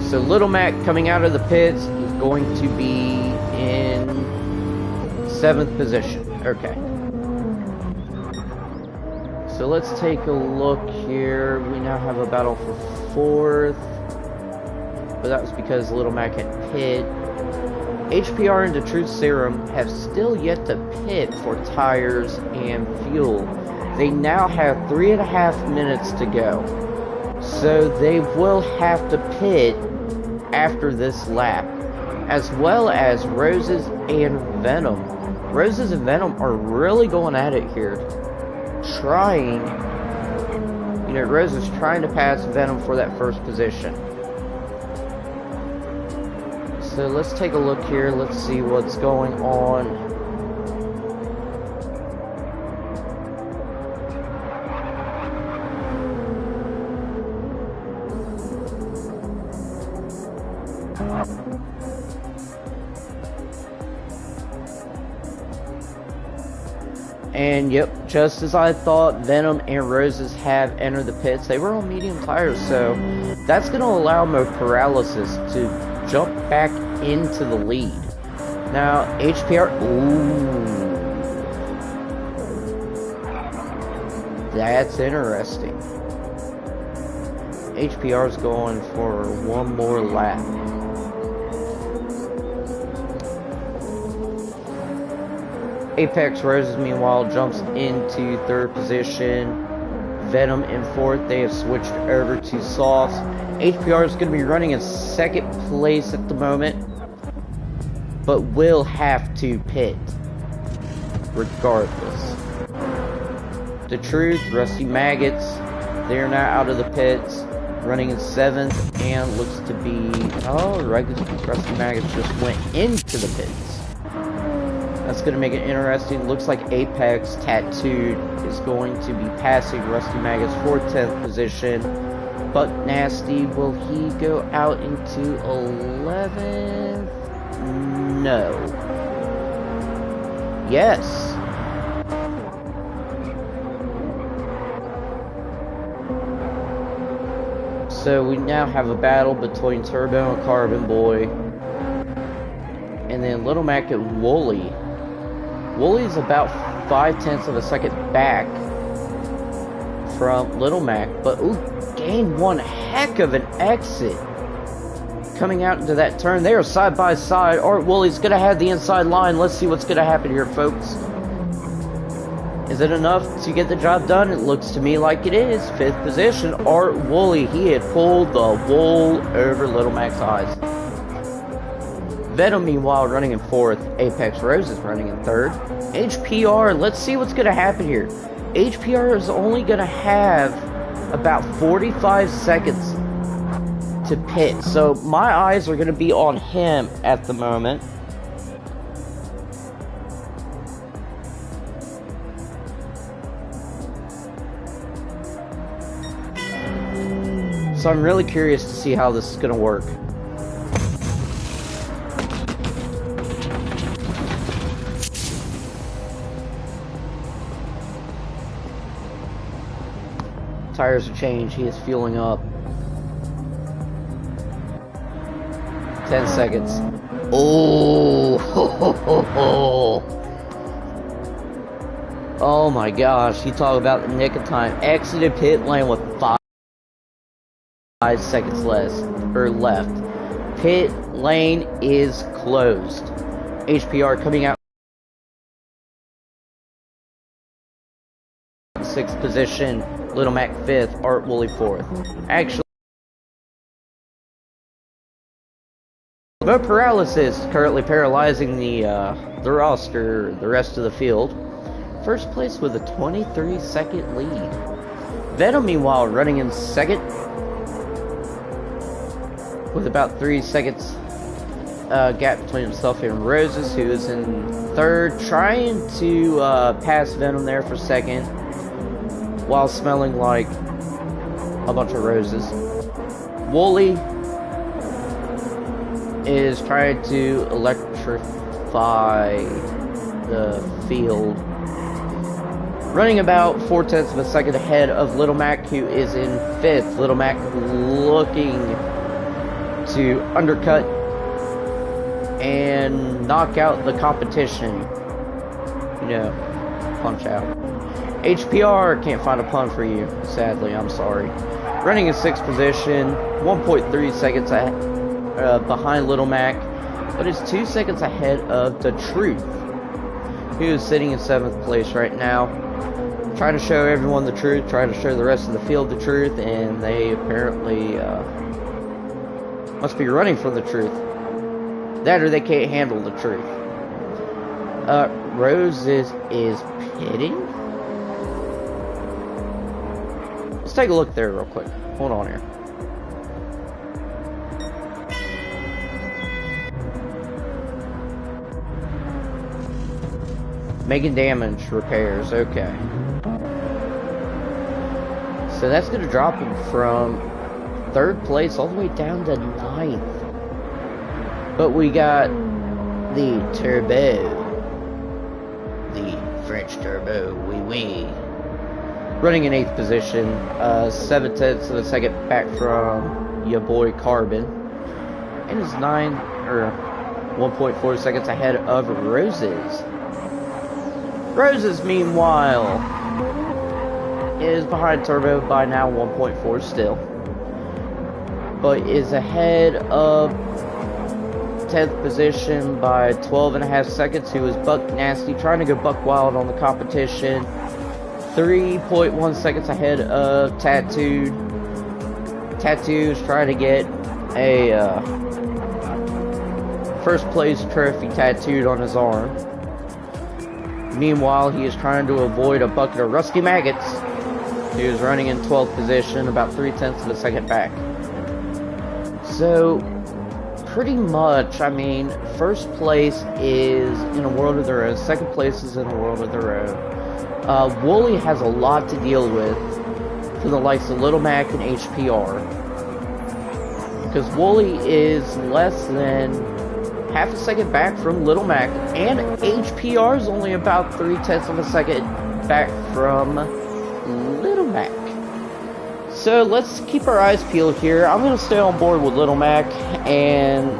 So Little Mac coming out of the pits, he's going to be in 7th position. Okay. So let's take a look here. We now have a battle for 4th. But that was because Little Mac had pit. HPR and the Truth Serum have still yet to pit for tires and fuel. They now have 3.5 minutes to go. So they will have to pit after this lap. As well as Roses and Venom. Roses and Venom are really going at it here. Trying, you know, Roses trying to pass Venom for that first position. So let's take a look here. Let's see what's going on. And yep, just as I thought, Venom and Roses have entered the pits. They were on medium tires, so that's going to allow Mo Paralysis to jump back into the lead. Now, HPR... Ooh. That's interesting. HPR's going for one more lap. Apex Roses, meanwhile, jumps into 3rd position. Venom in 4th. They have switched over to softs. HPR is going to be running in 2nd place at the moment, but will have to pit regardless. The Truth, Rusty Maggots, they're now out of the pits, running in 7th, and looks to be... Oh, Rusty Maggots just went into the pits. That's going to make it interesting. Looks like Apex Tattooed is going to be passing Rusty Maggots for 10th position. But Nasty, will he go out into 11th? No. Yes. So we now have a battle between Turbo and Carbon Boy. And then Little Mac and Wooly. Wooly's about 0.5 of a second back from Little Mac, but ooh, gained one heck of an exit. Coming out into that turn, they are side by side. Art Wooly's gonna have the inside line. Let's see what's gonna happen here, folks. Is it enough to get the job done? It looks to me like it is. 5th position, Art Wooly. He had pulled the wool over Little Mac's eyes. Venom, meanwhile, running in 4th. Apex Rose is running in 3rd. HPR, let's see what's going to happen here. HPR is only going to have about 45 seconds to pit. So my eyes are going to be on him at the moment. So I'm really curious to see how this is going to work. tires are changed. He is fueling up. 10 seconds. Oh, ho, ho, ho, ho. Oh my gosh, you talk about the nick of time. Exited pit lane with 5 seconds left. Pit lane is closed. HPR coming out 6th position. Little Mac 5th. Art Woolley 4th. Actually, but paralysis currently paralyzing the roster, the rest of the field. First place with a 23-second lead. Venom, meanwhile, running in second with about 3 seconds gap between himself and Roses, who is in third, trying to pass Venom there for second, while smelling like a bunch of roses. Woolley is trying to electrify the field, running about 4/10 of a second ahead of Little Mac, who is in 5th. Little Mac looking to undercut and knock out the competition. You know, punch out. HPR can't find a pun for you, sadly, I'm sorry. Running in 6th position, 1.3 seconds behind Little Mac, but it's 2 seconds ahead of The Truth, who is sitting in 7th place right now. Trying to show everyone the truth, trying to show the rest of the field the truth, and they apparently must be running from the truth. That or they can't handle the truth. Rose is pitting? Let's take a look there real quick. Hold on here. Making damage repairs, okay. So that's going to drop him from 3rd place all the way down to 9th. But we got the Turbo. The French Turbo, oui. Running in 8th position, 7/10 of a second back from your boy Carbon. And is 1.4 seconds ahead of Roses. Roses, meanwhile, is behind Turbo by now, 1.4 still. But is ahead of 10th position by 12.5 seconds, who is Buck Nasty, trying to go buck wild on the competition. 3.1 seconds ahead of Tattooed. Tattoo's trying to get a first place trophy tattooed on his arm. Meanwhile, he is trying to avoid a bucket of rusty maggots. He is running in 12th position, about 3/10 of a second back. So, pretty much, I mean, first place is in a world of their own, second place is in a world of their own. Woolley has a lot to deal with for the likes of Little Mac and HPR. Because Woolley is less than half a second back from Little Mac, and HPR is only about 3/10 of a second back from Little Mac. So let's keep our eyes peeled here. I'm going to stay on board with Little Mac and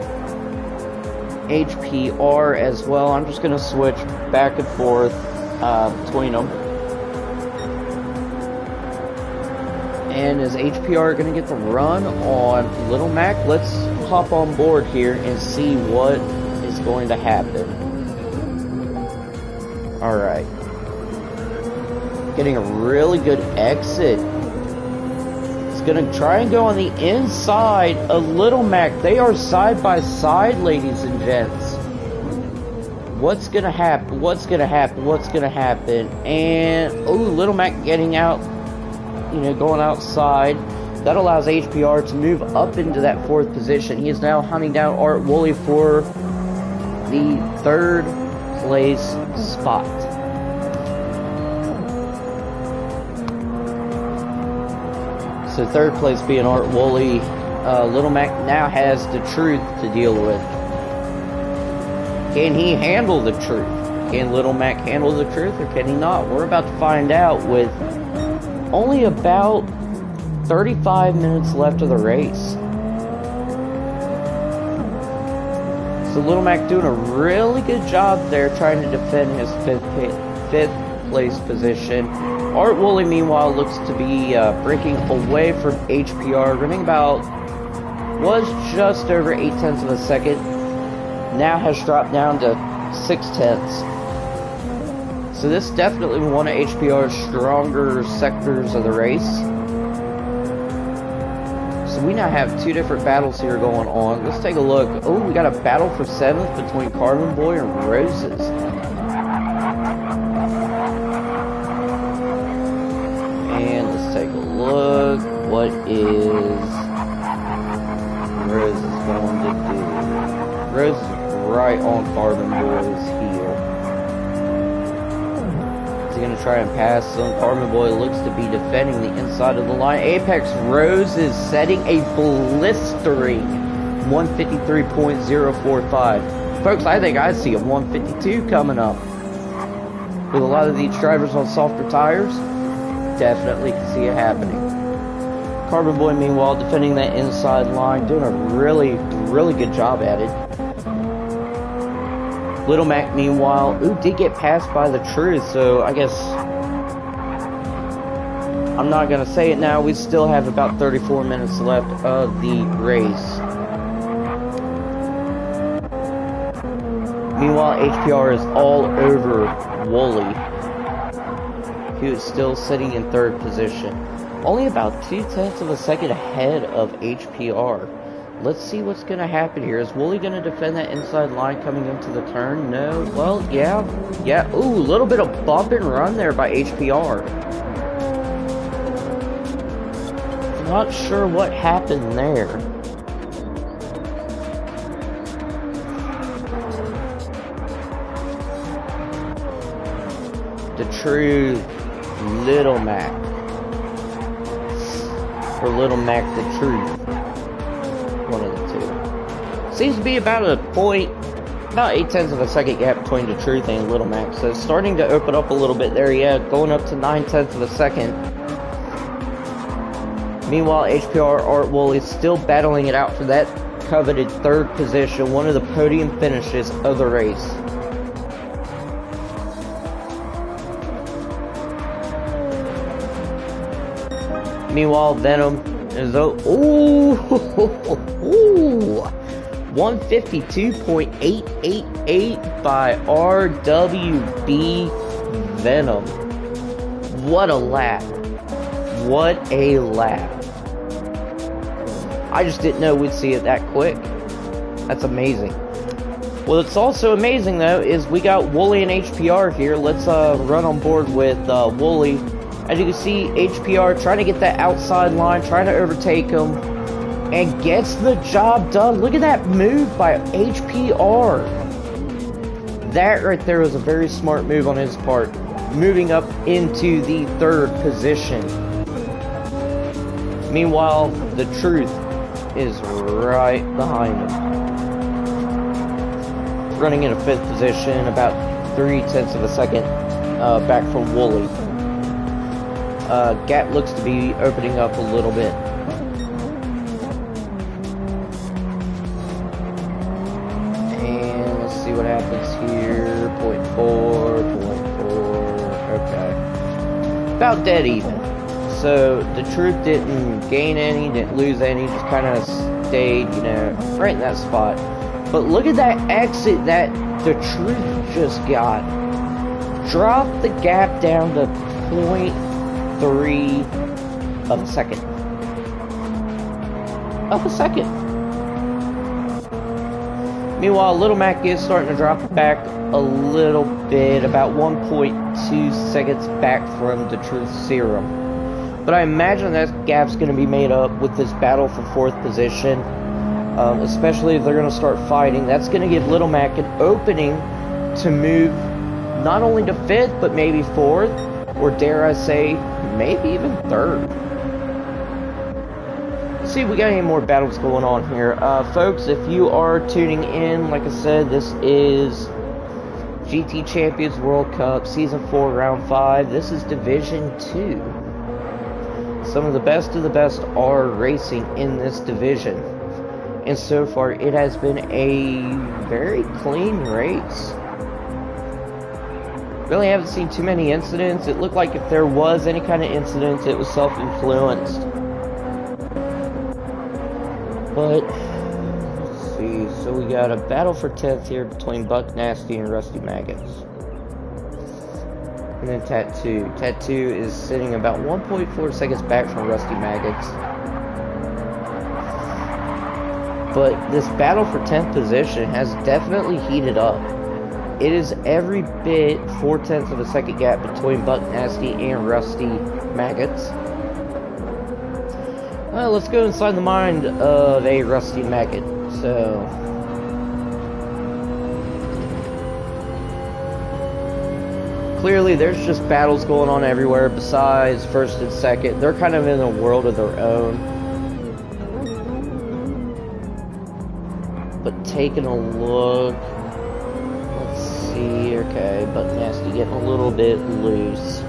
HPR as well. I'm just going to switch back and forth between them. And is HPR going to get the run on Little Mac? Let's hop on board here and see what is going to happen. Alright. Getting a really good exit. It's going to try and go on the inside of Little Mac. They are side by side, ladies and gents. What's going to happen? What's going to happen? What's going to happen? And, oh, Little Mac getting out, you know, going outside. That allows HPR to move up into that 4th position. He is now hunting down Art Woolley for the 3rd place spot. So 3rd place being Art Woolley. Little Mac now has the truth to deal with. Can he handle the truth? Can Little Mac handle the truth, or can he not? We're about to find out with only about 35 minutes left of the race. So Little Mac doing a really good job there trying to defend his fifth place position. Art Woolley, meanwhile, looks to be breaking away from HPR, running about, was just over 0.8 of a second. Now has dropped down to 0.6. So this is definitely one of HPR's stronger sectors of the race. So we now have two different battles here going on. Let's take a look. Oh, we got a battle for 7th between Carbon Boy and Roses. And let's take a look. What is Roses going to do? Roses is right on Carbon Boy's heel. Is he going to try and pass them? Carbon Boy looks to be defending the inside of the line. Apex Rose is setting a blistering 153.045. Folks, I think I see a 152 coming up. With a lot of these drivers on softer tires, definitely can see it happening. Carbon Boy, meanwhile, defending that inside line, doing a really, really good job at it. Little Mac, meanwhile, did get passed by the Truth, so I guess I'm not going to say it now. We still have about 34 minutes left of the race. Meanwhile, HPR is all over Woolley, who is still sitting in 3rd position. Only about 0.2 of a second ahead of HPR. Let's see what's going to happen here. Is Woolley going to defend that inside line coming into the turn? No. Well, yeah. Ooh, a little bit of bump and run there by HPR. Not sure what happened there. The Truth, Little Mac. Or Little Mac the Truth. One of the two. Seems to be about about 0.8 of a second gap between the Truth and Little Mac. So it's starting to open up a little bit there. Yeah, going up to 0.9 of a second. Meanwhile, HPR Art Woolley is still battling it out for that coveted 3rd position, one of the podium finishes of the race. Meanwhile, Venom is 152.888 by RWB Venom. What a lap. What a lap. I just didn't know we'd see it that quick. That's amazing. Well, it's also amazing, though, is we got Woolley and HPR here. Let's run on board with Woolley. As you can see, HPR trying to get that outside line, trying to overtake him, and gets the job done. Look at that move by HPR. That right there was a very smart move on his part, moving up into the 3rd position. Meanwhile, the Truth is right behind him, running in a 5th position, about 0.3 of a second back from Woolley. Gap looks to be opening up a little bit. And let's see what happens here. 0.4, okay. About dead even. So the Truth didn't gain any, didn't lose any, just kind of stayed, right in that spot. But look at that exit that the Truth just got. Dropped the gap down to 0.3 of a second. Meanwhile, Little Mac is starting to drop back a little bit, about 1.2 seconds back from the Truth Serum. But I imagine that gap's going to be made up with this battle for 4th position, especially if they're going to start fighting. That's going to give Little Mac an opening to move not only to 5th, but maybe 4th, or dare I say, maybe even 3rd. Let's see if we got any more battles going on here. Folks, if you are tuning in, like I said, this is GT Champions World Cup Season 4, Round 5. This is Division 2. some of the best are racing in this division. And so far, it has been a very clean race. Really haven't seen too many incidents. It looked like if there was any kind of incident, it was self-influenced. But, let's see. So we got a battle for 10th here between Buck Nasty and Rusty Maggots. And then Tattoo. Tattoo is sitting about 1.4 seconds back from Rusty Maggots. But this battle for 10th position has definitely heated up. It is every bit 0.4 of a second gap between Buck Nasty and Rusty Maggots. Well, let's go inside the mind of a Rusty Maggot. So, clearly there's just battles going on everywhere besides first and second. They're kind of in a world of their own. But taking a look, let's see, okay, Buck Nasty getting a little bit loose.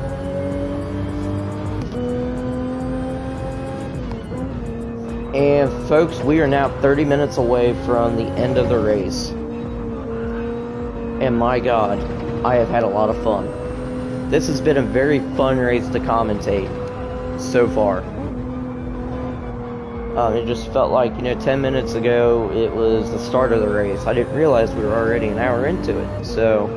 And folks, we are now 30 minutes away from the end of the race. And my God, I have had a lot of fun. This has been a very fun race to commentate so far. It just felt like, 10 minutes ago, it was the start of the race. I didn't realize we were already an hour into it. So,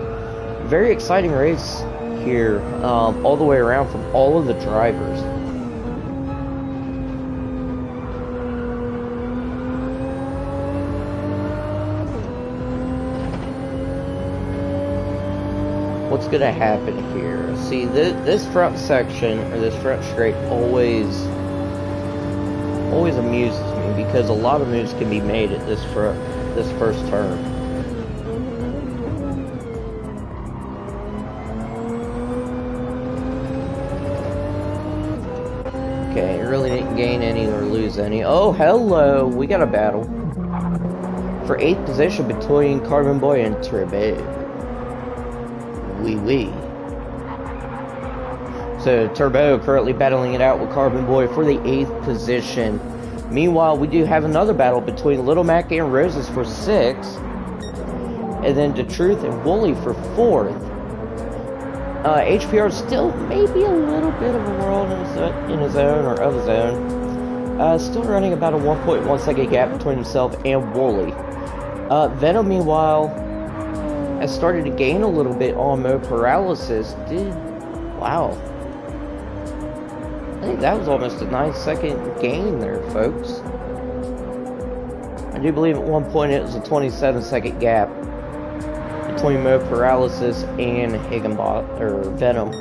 very exciting race here, all the way around from all of the drivers. What's going to happen here? See, this front section, or this front straight, always amuses me because a lot of moves can be made at this first turn. Okay, really didn't gain any or lose any. Oh, hello! We got a battle for 8th position between Carbon Boy and Turbo. Wee. So Turbo currently battling it out with Carbon Boy for the 8th position. Meanwhile, we do have another battle between Little Mac and Roses for 6th. And then DeTruth and Wooly for 4th. HPR still maybe a little bit of a world in his own, or of his own. Still running about a 1.1 second gap between himself and Wooly. Venom, meanwhile, has started to gain a little bit on Mo Paralysis. Wow. I think that was almost a 9-second gain there, folks. I do believe at one point it was a 27-second gap between Mo Paralysis and Higginbot, or Venom.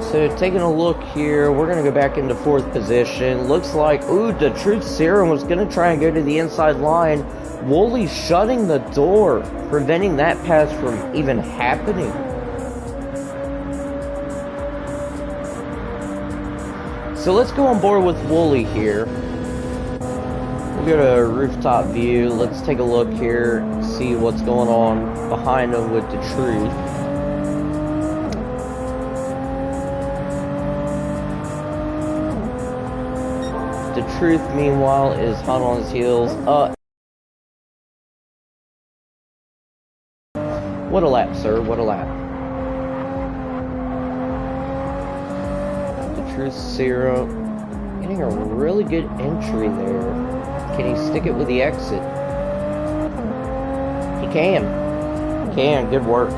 So taking a look here, we're going to go back into 4th position. Looks like, ooh, the Truth Serum was going to try and go to the inside line. Wooly shutting the door, preventing that pass from even happening. So let's go on board with Wooly here. We'll go to rooftop view. Let's take a look here, see what's going on behind him with the Truth. The Truth, meanwhile, is hot on his heels. What a lap, sir. What a lap. The Truth Serum getting a really good entry there. Can he stick it with the exit? He can. He can. Good work.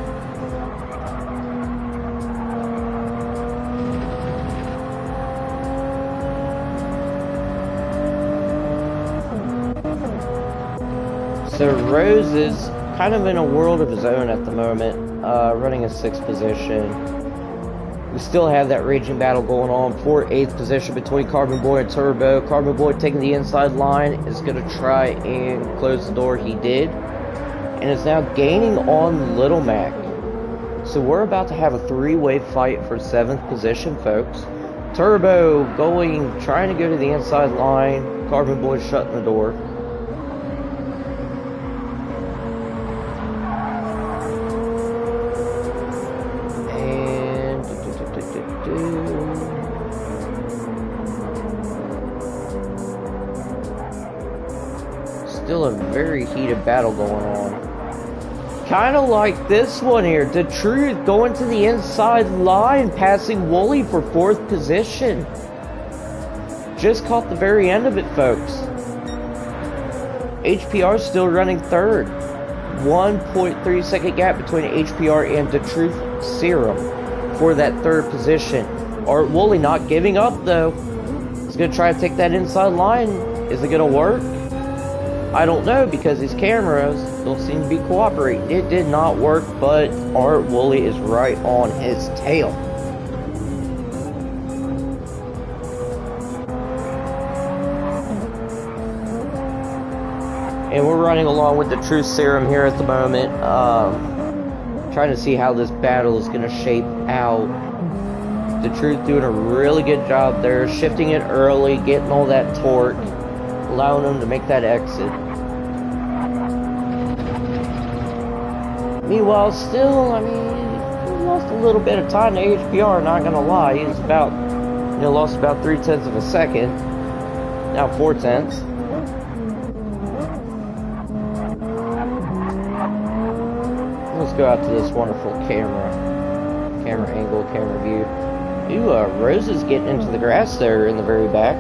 So Rose is kind of in a world of his own at the moment, running a 6th position. We still have that raging battle going on for 8th position between Carbon Boy and Turbo. Carbon Boy taking the inside line is going to try and close the door. He did. And is now gaining on Little Mac. So we're about to have a 3-way fight for 7th position, folks. Turbo trying to go to the inside line. Carbon Boy shutting the door. still a very heated battle going on. Kind of like this one here. The Truth going to the inside line, passing Wooly for 4th position. Just caught the very end of it, folks. HPR still running 3rd. 1.3 second gap between HPR and the Truth Serum for that 3rd position. Art Wooly not giving up though. He's going to try to take that inside line. Is it going to work? I don't know, because these cameras don't seem to be cooperating. It did not work, but Art Wooly is right on his tail. And we're running along with the Truth Serum here at the moment. Trying to see how this battle is going to shape out. The Truth doing a really good job there, shifting it early, getting all that torque, allowing him to make that exit. Meanwhile, still, I mean, he lost a little bit of time to HPR, not gonna lie. He's about, lost about 0.3 of a second. Now 0.4. Let's go out to this wonderful camera angle, camera view. Ooh, Rose is getting into the grass there in the very back.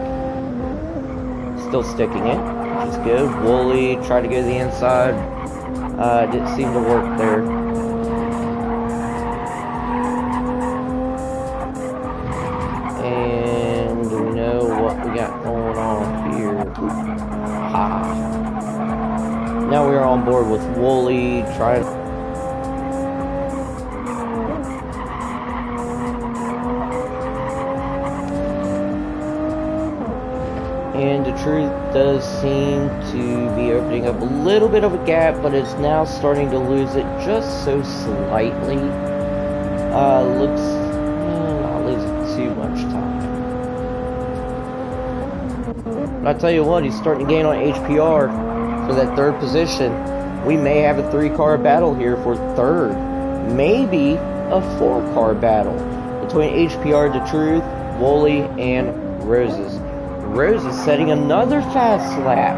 Still sticking it, which is good. Wooly tried to go to the inside. Didn't seem to work there. And do we know what we got going on here? Ha! Now we are on board with Wooly trying. And the Truth does seem to be opening up a little bit of a gap, but it's now starting to lose it just so slightly. Looks not losing too much time. But I tell you what, he's starting to gain on HPR for that 3rd position. We may have a 3-car battle here for 3rd. Maybe a 4-car battle between HPR, the Truth, Wooly, and Roses. Rose is setting another fast lap,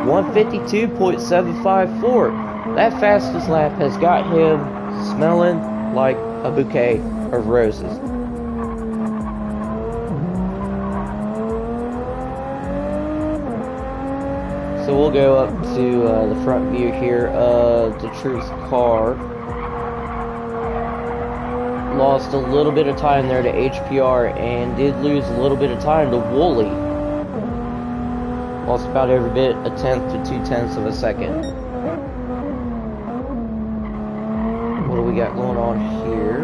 152.754. That fastest lap has got him smelling like a bouquet of roses. So we'll go up to the front view here of the Truth's car. Lost a little bit of time there to HPR and did lose a little bit of time to Wooly. Lost about every bit, 1/10 to 2/10 of a second. What do we got going on here?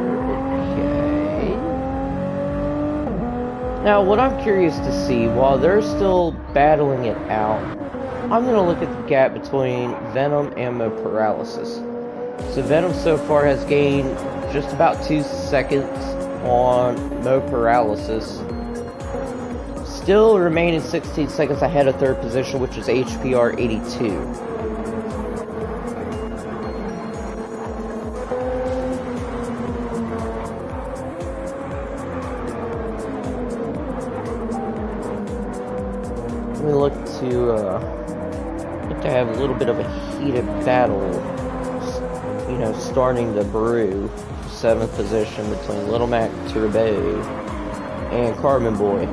Okay. Now, what I'm curious to see, while they're still battling it out, I'm going to look at the gap between Venom and Mo Paralysis. So Venom so far has gained just about 2 seconds on Mo Paralysis. Still remaining 16 seconds ahead of 3rd position, which is HPR 82. We look to have a little bit of a heated battle, starting to brew. 7th position between Little Mac Turbo and Carbon Boy.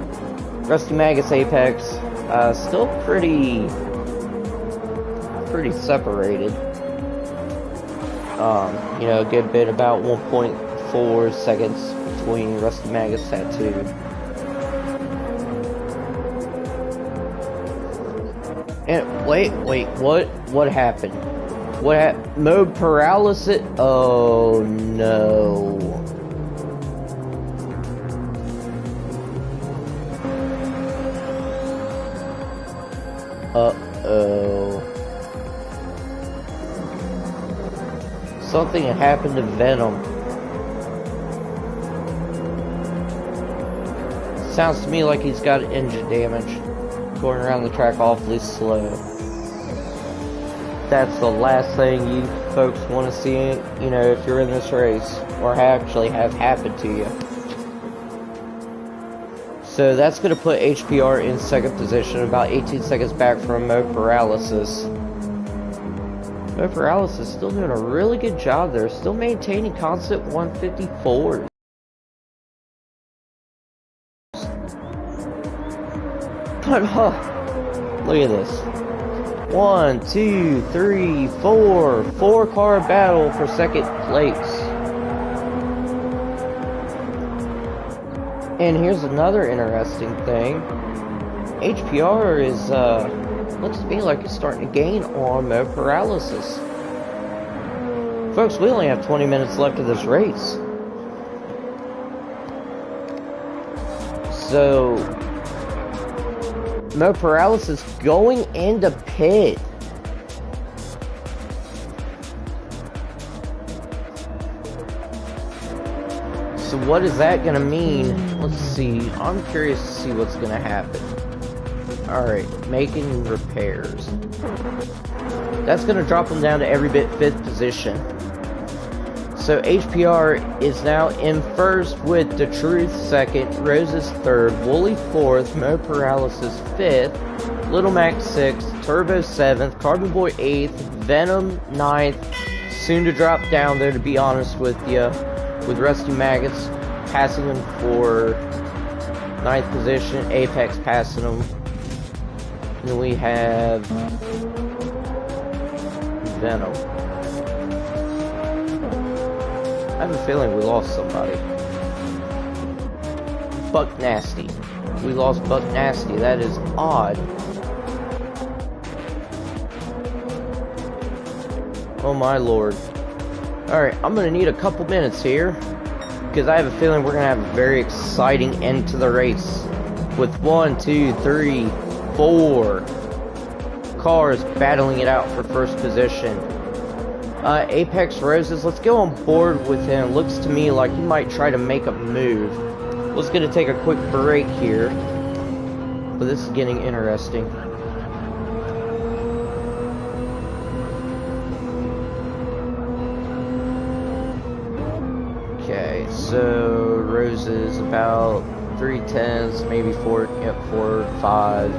Rusty Magus Apex, still pretty separated. A good bit, about 1.4 seconds between Rusty Magus Tattoo. And wait, what happened? Mode Paralysis? Oh no. Uh-oh. Something had happened to Venom. Sounds to me like he's got engine damage. Going around the track awfully slow. That's the last thing you folks want to see, if you're in this race, or actually have happened to you. So that's going to put HPR in 2nd position, about 18 seconds back from Mo Paralysis. Mo Perales is still doing a really good job there, still maintaining constant 154. But look at this. 1, 2, 3, 4. 4-car battle for second place. And here's another interesting thing. HPR is, looks to me like it's starting to gain on Mo Paralysis. Folks, we only have 20 minutes left of this race. So, Mo Paralysis going into pit. So what is that going to mean? Let's see. I'm curious to see what's going to happen. Alright, making repairs. That's going to drop them down to every bit 5th position. So HPR is now in first with The Truth 2nd, Roses 3rd, Wooly 4th, Mo Paralysis 5th, Little Mac 6th, Turbo 7th, Carbon Boy 8th, Venom 9th, soon to drop down there, to be honest with you, with Rusty Maggots passing him for 9th position, Apex passing him. And then we have Venom. I have a feeling we lost somebody. Buck Nasty. We lost Buck Nasty. That is odd. Oh my lord. Alright, I'm gonna need a couple minutes here, because I have a feeling we're gonna have a very exciting end to the race. With 1, 2, 3, 4 cars battling it out for first position. Apex Roses, let's go on board with him. Looks to me like he might try to make a move. Let's gonna take a quick break here, but this is getting interesting. Okay, so Roses about 3/10, maybe 4, yep, 4, 5.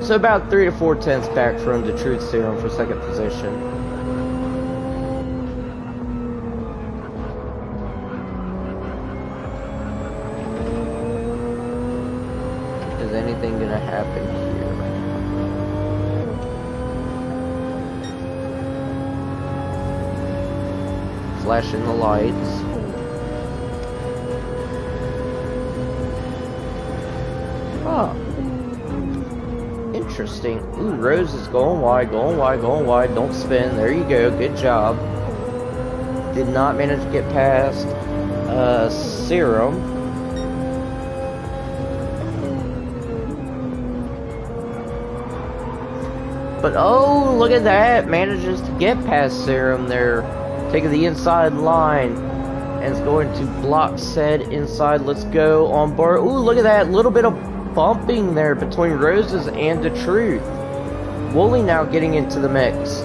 So about 3 to 4/10 back from the Truth Serum for second position. Is anything gonna happen here? Flashing the lights. Huh. Interesting. Ooh, Rose is going wide, going wide, going wide. Don't spin. There you go. Good job. Did not manage to get past Serum. But oh, look at that. Manages to get past Serum there. Taking the inside line. And is going to block said inside. Let's go on board. Ooh, look at that. Little bit of bumping there between Roses and The Truth. Wooly now getting into the mix.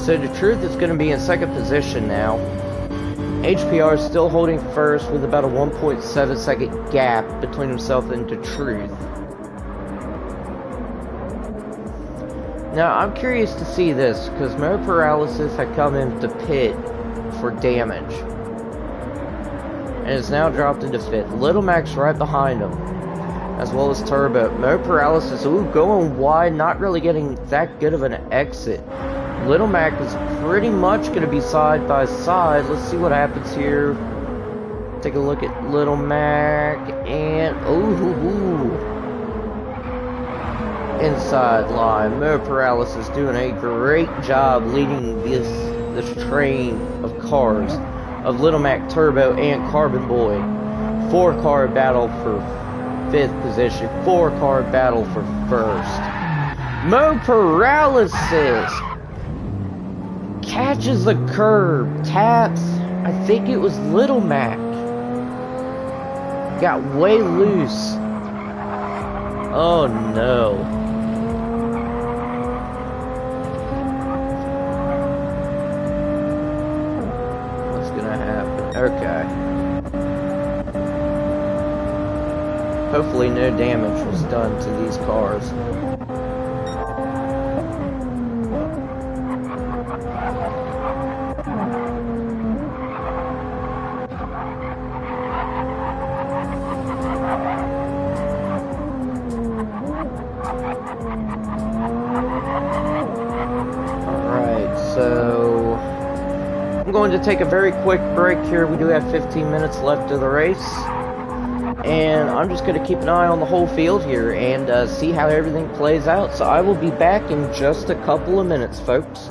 So The Truth is going to be in second position now. HPR is still holding first with about a 1.7 second gap between himself and The Truth. Now I'm curious to see this, because Mo Paralysis had come into pit for damage and is now dropped into 5th. Little Mac's right behind him, as well as Turbo. Mo Paralysis, ooh, going wide, not really getting that good of an exit. Little Mac is pretty much going to be side by side. Let's see what happens here. Take a look at Little Mac, and ooh, inside line. Mo Paralysis doing a great job leading this train of cars of Little Mac, Turbo, and Carbon Boy. 4-car battle for 5th position. 4-car battle for 1st. Mo Paralysis catches the curb, taps, I think it was Little Mac. Got way loose. Oh no. Okay. Hopefully no damage was done to these cars. Alright, so I'm going to take a very quick break here. We do have 15 minutes left of the race. And I'm just going to keep an eye on the whole field here and see how everything plays out. So I will be back in just a couple of minutes, folks.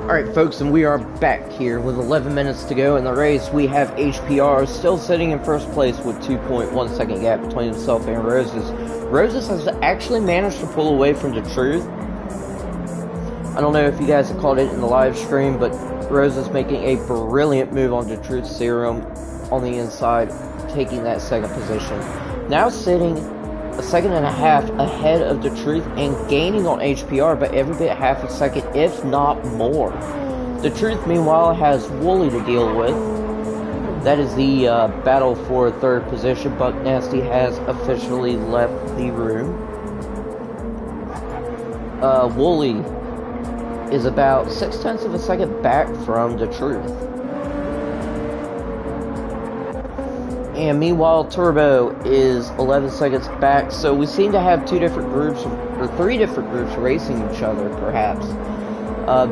Alright folks, and we are back here with 11 minutes to go in the race. We have HPR still sitting in first place with 2.1 second gap between himself and Roses. Roses has actually managed to pull away from the Truth. I don't know if you guys have caught it in the live stream, but Roses making a brilliant move on the Truth Serum on the inside, taking that second position. Now sitting a second and a half ahead of the Truth and gaining on HPR by every bit half a second, if not more. The Truth, meanwhile, has Wooly to deal with. That is the battle for third position. Buck Nasty has officially left the room. Wooly is about 0.6 of a second back from the truth. And meanwhile, Turbo is 11 seconds back. So we seem to have 2 different groups, or 3 different groups racing each other, perhaps.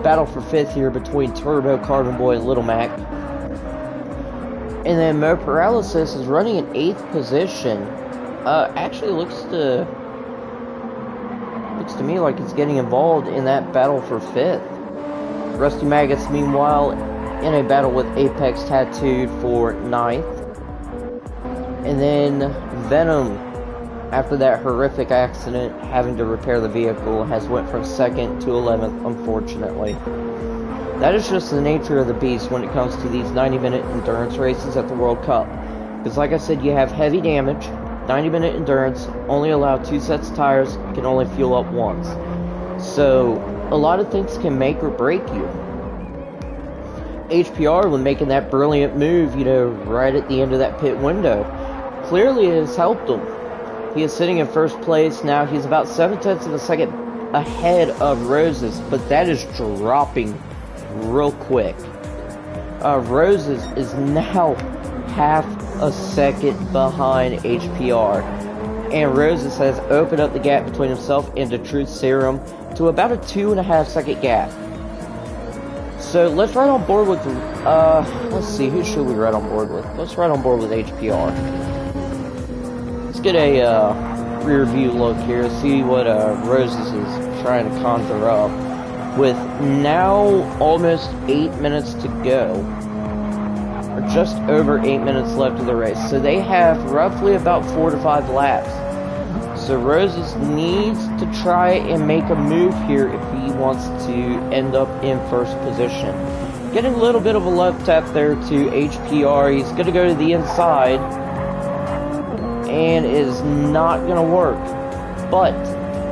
Battle for 5th here between Turbo, Carbon Boy, and Little Mac. And then Mo Paralysis is running in 8th position. Actually looks to me like it's getting involved in that battle for 5th. Rusty Maggots, meanwhile, in a battle with Apex Tattooed for 9th. And then Venom, after that horrific accident, having to repair the vehicle, has went from 2nd to 11th, unfortunately. That is just the nature of the beast when it comes to these 90-minute endurance races at the World Cup. Because like I said, you have heavy damage, 90-minute endurance, only allow 2 sets of tires, can only fuel up once. So, a lot of things can make or break you. HPR, when making that brilliant move, you know, right at the end of that pit window, clearly it has helped him. He is sitting in 1st place now. He's about 0.7 of a second ahead of Roses, but that is dropping real quick. Roses is now 0.5 seconds behind HPR, and Roses has opened up the gap between himself and the Truth Serum to about a 2.5 second gap. So let's ride on board with, let's see, who should we ride on board with? Let's ride on board with HPR. Let's get a rear view look here, see what Roses is trying to conjure up. With now almost 8 minutes to go, or just over 8 minutes left of the race. So they have roughly about 4 to 5 laps. So Roses needs to try and make a move here if he wants to end up in 1st position. Getting a little bit of a left tap there to HPR. He's going to go to the inside, and it is not going to work. But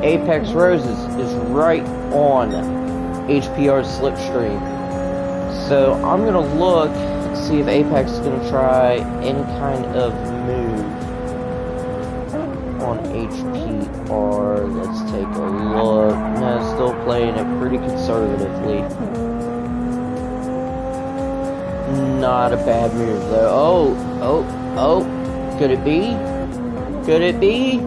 Apex Roses is right on HPR's slipstream. So I'm going to look and see if Apex is going to try any kind of move on HPR. Let's take a look. No, still playing it pretty conservatively. Not a bad move though. Oh. Could it be? Could it be?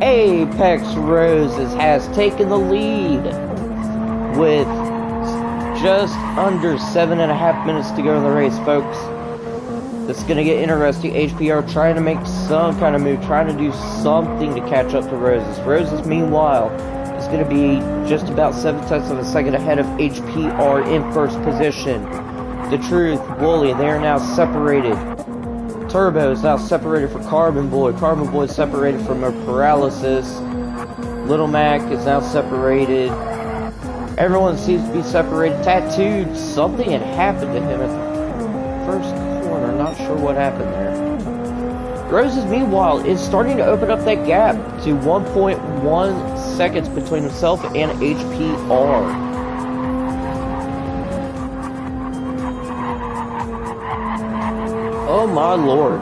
Apex Roses has taken the lead with just under 7.5 minutes to go in the race, folks. This is going to get interesting. HPR trying to make some kind of move, trying to do something to catch up to Roses. Roses, meanwhile, is going to be just about 0.7 of a second ahead of HPR in 1st position. The Truth, Wooly, they are now separated. Turbo is now separated from Carbon Boy. Carbon Boy is separated from her Paralysis. Little Mac is now separated. Everyone seems to be separated. Tattooed, something had happened to him at the 1st corner. Not sure what happened there. Roses, meanwhile, is starting to open up that gap to 1.1 seconds between himself and HPR. Oh my lord.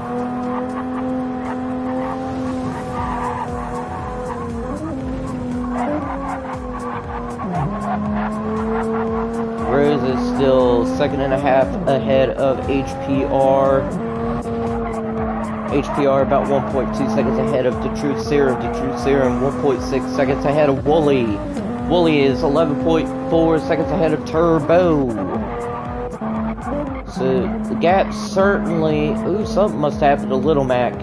Rose is still 1.5 seconds ahead of HPR. HPR about 1.2 seconds ahead of the Truth Serum. The Truth Serum 1.6 seconds ahead of Wooly. Wooly is 11.4 seconds ahead of Turbo. So the gap certainly... Ooh, something must happen to Little Mac.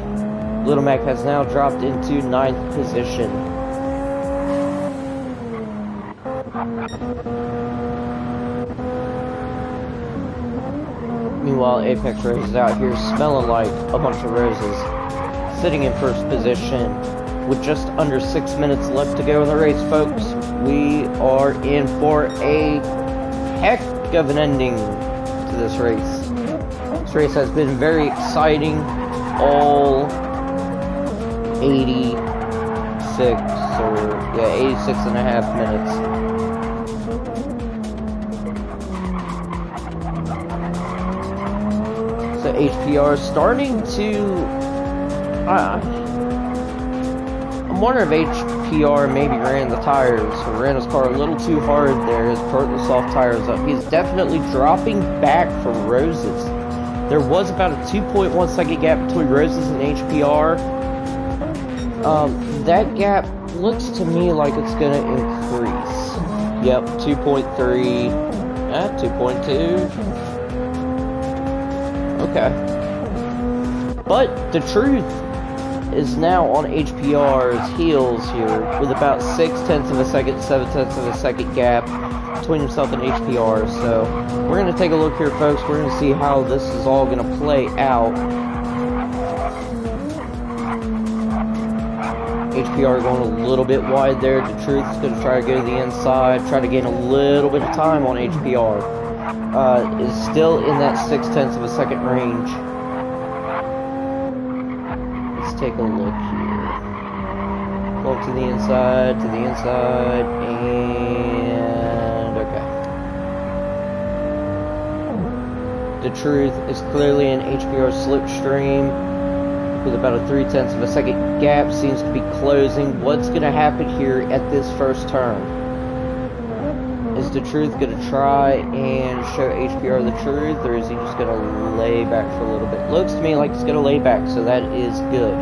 Little Mac has now dropped into 9th position. Meanwhile, Apex Rose is out here smelling like a bunch of roses. Sitting in 1st position with just under 6 minutes left to go in the race, folks. We are in for a heck of an ending to this race. This race has been very exciting all 86 and a half minutes. So HPR is starting to I'm wondering if HPR maybe ran the tires or ran his car a little too hard there. His put the soft tires up. He's definitely dropping back for Roses. There was about a 2.1 second gap between Roses and HPR. That gap looks to me like it's going to increase. Yep, 2.3, 2.2. Okay. But the truth is now on HPR's heels here with about 0.6 of a second, 0.7 of a second gap between himself and HPR. So we're going to take a look here, folks. We're going to see how this is all going to play out. HPR going a little bit wide there. The Truth is going to try to go to the inside, try to gain a little bit of time on HPR. Is still in that 0.6 of a second range. Let's take a look here. Go to the inside, and okay. The Truth is clearly in HPR's slipstream with about a 0.3 of a second gap. Seems to be closing. What's going to happen here at this first turn? Is the Truth going to try and show HPR the truth, or is he just going to lay back for a little bit? Looks to me like he's going to lay back, so that is good.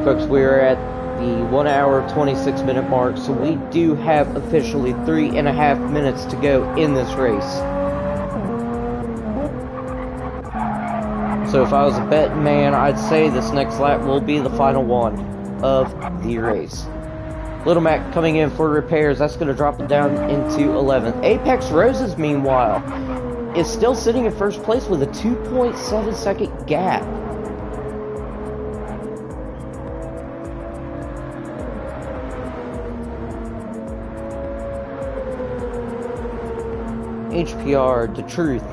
Folks, we are at the 1 hour 26 minute mark, so we do have officially 3.5 minutes to go in this race. So if I was a betting man, I'd say this next lap will be the final one of the race. Little Mac coming in for repairs. That's going to drop it down into 11th. Apex Roses, meanwhile, is still sitting in first place with a 2.7 second gap. HPR, the Truth,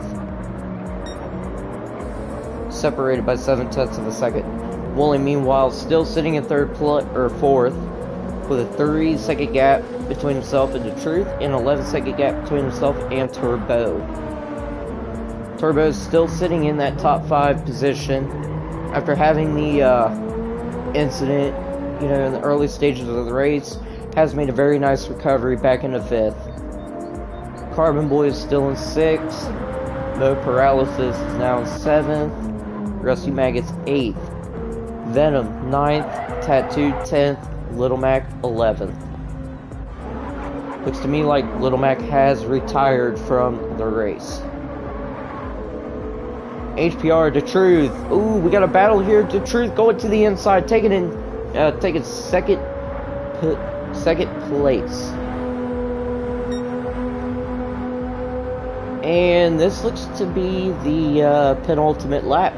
separated by 0.7 of a second. Wooly, meanwhile, still sitting in fourth, with a 3-second gap between himself and the Truth, and 11-second gap between himself and Turbo. Turbo is still sitting in that top 5 position after having the incident, you know, in the early stages of the race. Has made a very nice recovery back into 5th. Carbon Boy is still in 6th. No Paralysis is now in 7th. Rusty Maggot's 8th. Venom 9th. Tattoo 10th. Little Mac 11th. Looks to me like Little Mac has retired from the race. HPR, the Truth. Ooh, we got a battle here. The Truth going to the inside, taking second place. And this looks to be the penultimate lap.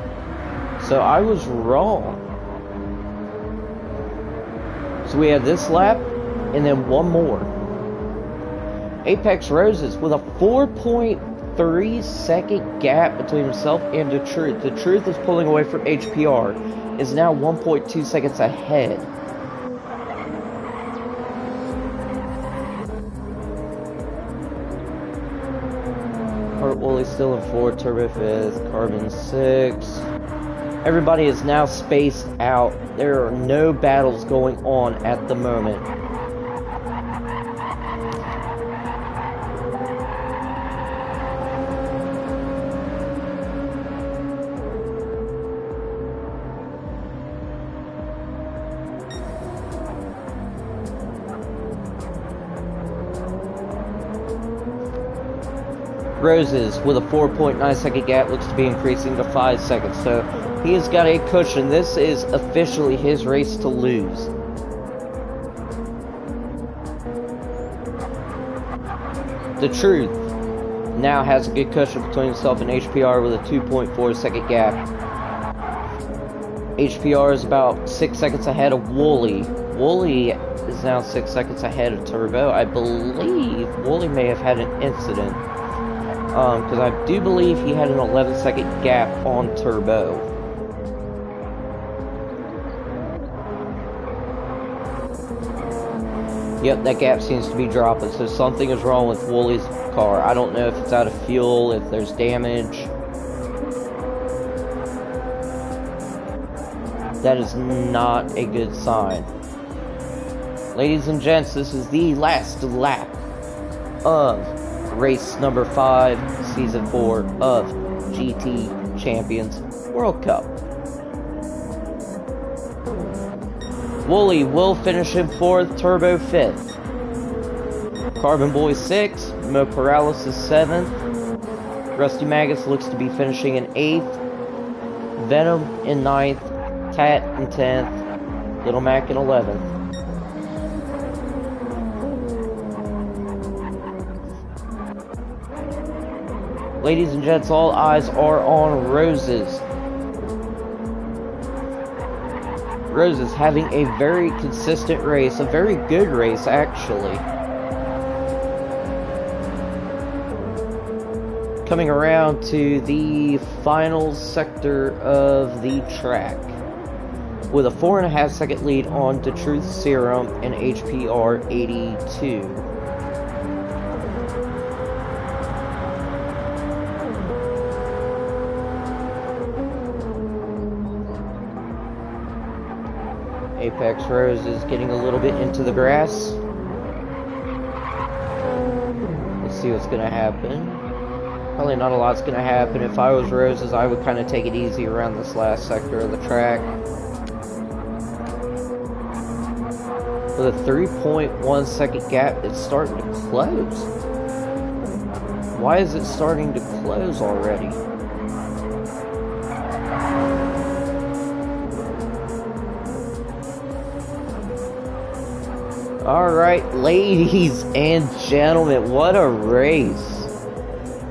So I was wrong. So we have this lap, and then one more. Apex Roses with a 4.3 second gap between himself and the Truth. The Truth is pulling away from HPR. Is now 1.2 seconds ahead. Heart Woolly still in 4th, Turbo 5th, Carbon 6th. Everybody is now spaced out. There are no battles going on at the moment. Roses with a 4.9 second gap looks to be increasing to 5 seconds, so he has got a cushion. This is officially his race to lose. The Truth now has a good cushion between himself and HPR with a 2.4 second gap. HPR is about 6 seconds ahead of Wooly. Wooly is now 6 seconds ahead of Turbo. I believe Wooly may have had an incident. Because I do believe he had an 11-second gap on Turbo. Yep, that gap seems to be dropping, so something is wrong with Wooly's car. I don't know if it's out of fuel, if there's damage. That is not a good sign. Ladies and gents, this is the last lap of race number 5, season 4 of GT Champions World Cup. Wooly will finish in 4th, Turbo 5th. Carbon Boy 6th, Mo Paralysis 7th. Rusty Magus looks to be finishing in 8th. Venom in 9th. Tat in 10th. Little Mac in 11th. Ladies and gents, all eyes are on Roses. Roses having a very consistent race, a very good race actually. Coming around to the final sector of the track with a 4.5 second lead on the Truth Serum and HPR 82. Apex Rose is getting a little bit into the grass. Let's see what's going to happen. Probably not a lot's going to happen. If I was Roses, I would kind of take it easy around this last sector of the track. With a 3.1 second gap, it's starting to close. Why is it starting to close already? Alright, ladies and gentlemen, what a race.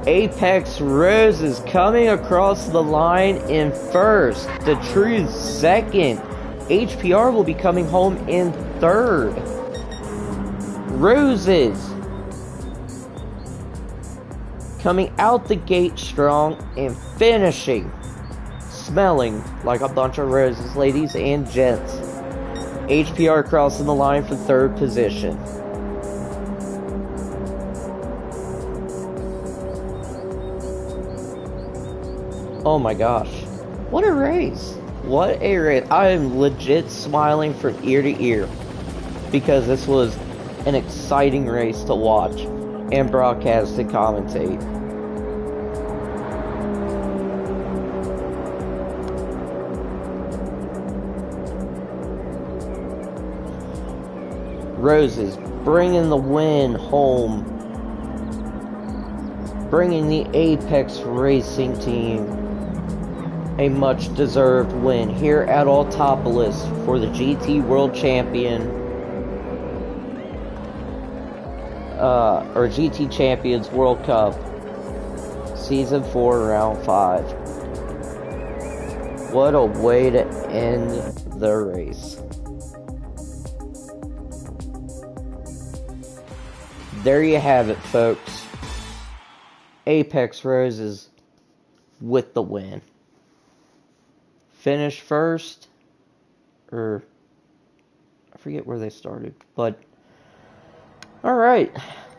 Apex Rose is coming across the line in 1st. The Truth 2nd. HPR will be coming home in 3rd. Roses coming out the gate strong and finishing smelling like a bunch of roses, ladies and gents. HPR crossing the line for 3rd position. Oh my gosh. What a race. What a race. I am legit smiling from ear to ear because this was an exciting race to watch and broadcast and commentate. Roses bringing the win home. Bringing the Apex Racing team a much-deserved win here at Autopolis for the GT World Champion, or GT Champions World Cup, Season 4, Round 5. What a way to end the race. There you have it, folks. Apex Roses with the win. Finished 1st, or I forget where they started, but alright,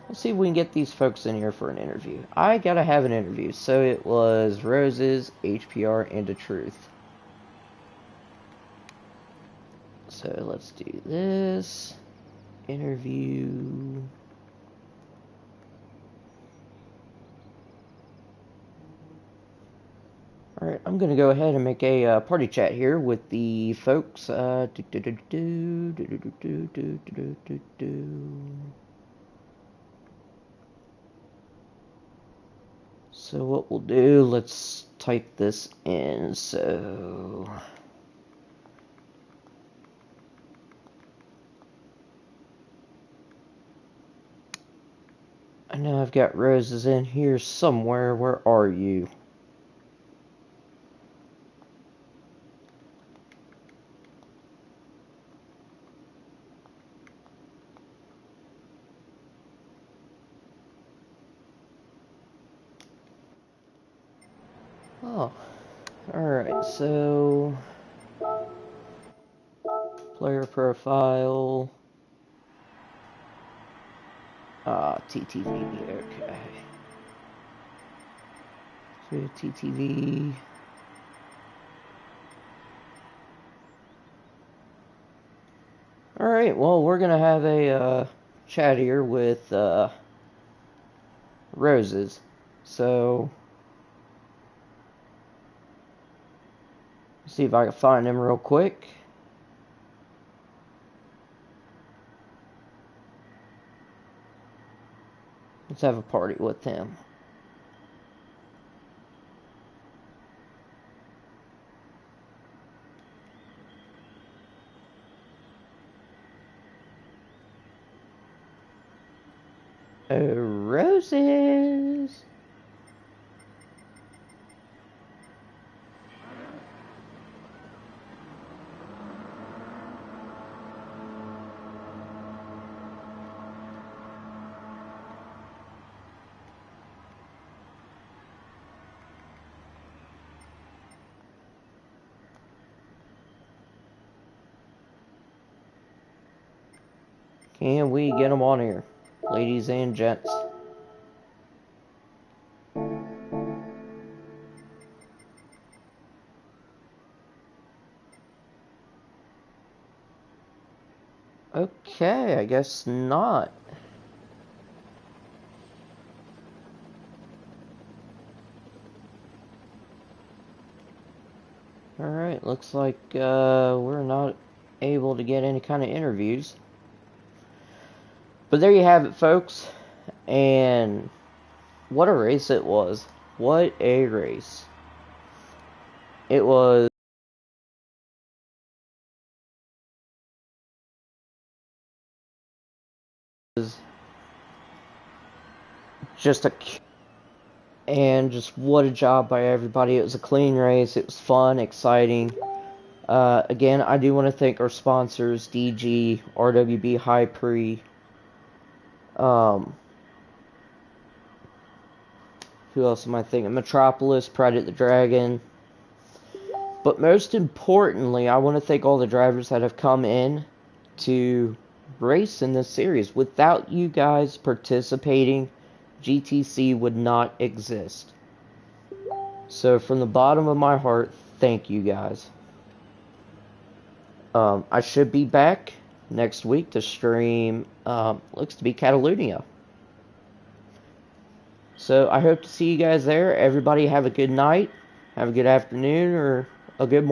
let's see if we can get these folks in here for an interview. I gotta have an interview, so it was Roses, HPR, and the Truth. So let's do this. Interview. Alright, I'm going to go ahead and make a party chat here with the folks. So what we'll do, let's type this in. So I know I've got Roses in here somewhere. Where are you? Oh, alright, so player profile, TTV, okay. So TTV, Alright, well, we're gonna have a chat here with Roses. So, see if I can find him real quick. Let's have a party with him. Oh, Roses! Can we get him on here, ladies and gents? Okay, I guess not. Alright, looks like we're not able to get any kind of interviews. But there you have it, folks. And what a race it was. What a race. It was just just what a job by everybody. It was a clean race. It was fun, exciting. Again, I do want to thank our sponsors, DG, RWB High Pre. Who else am I thinking? Metropolis, Pride at the Dragon. But most importantly, I want to thank all the drivers that have come in to race in this series. Without you guys participating, GTC would not exist. So from the bottom of my heart, thank you guys. I should be back next week to stream, looks to be Catalunya. So I hope to see you guys there. Everybody have a good night, have a good afternoon, or a good morning.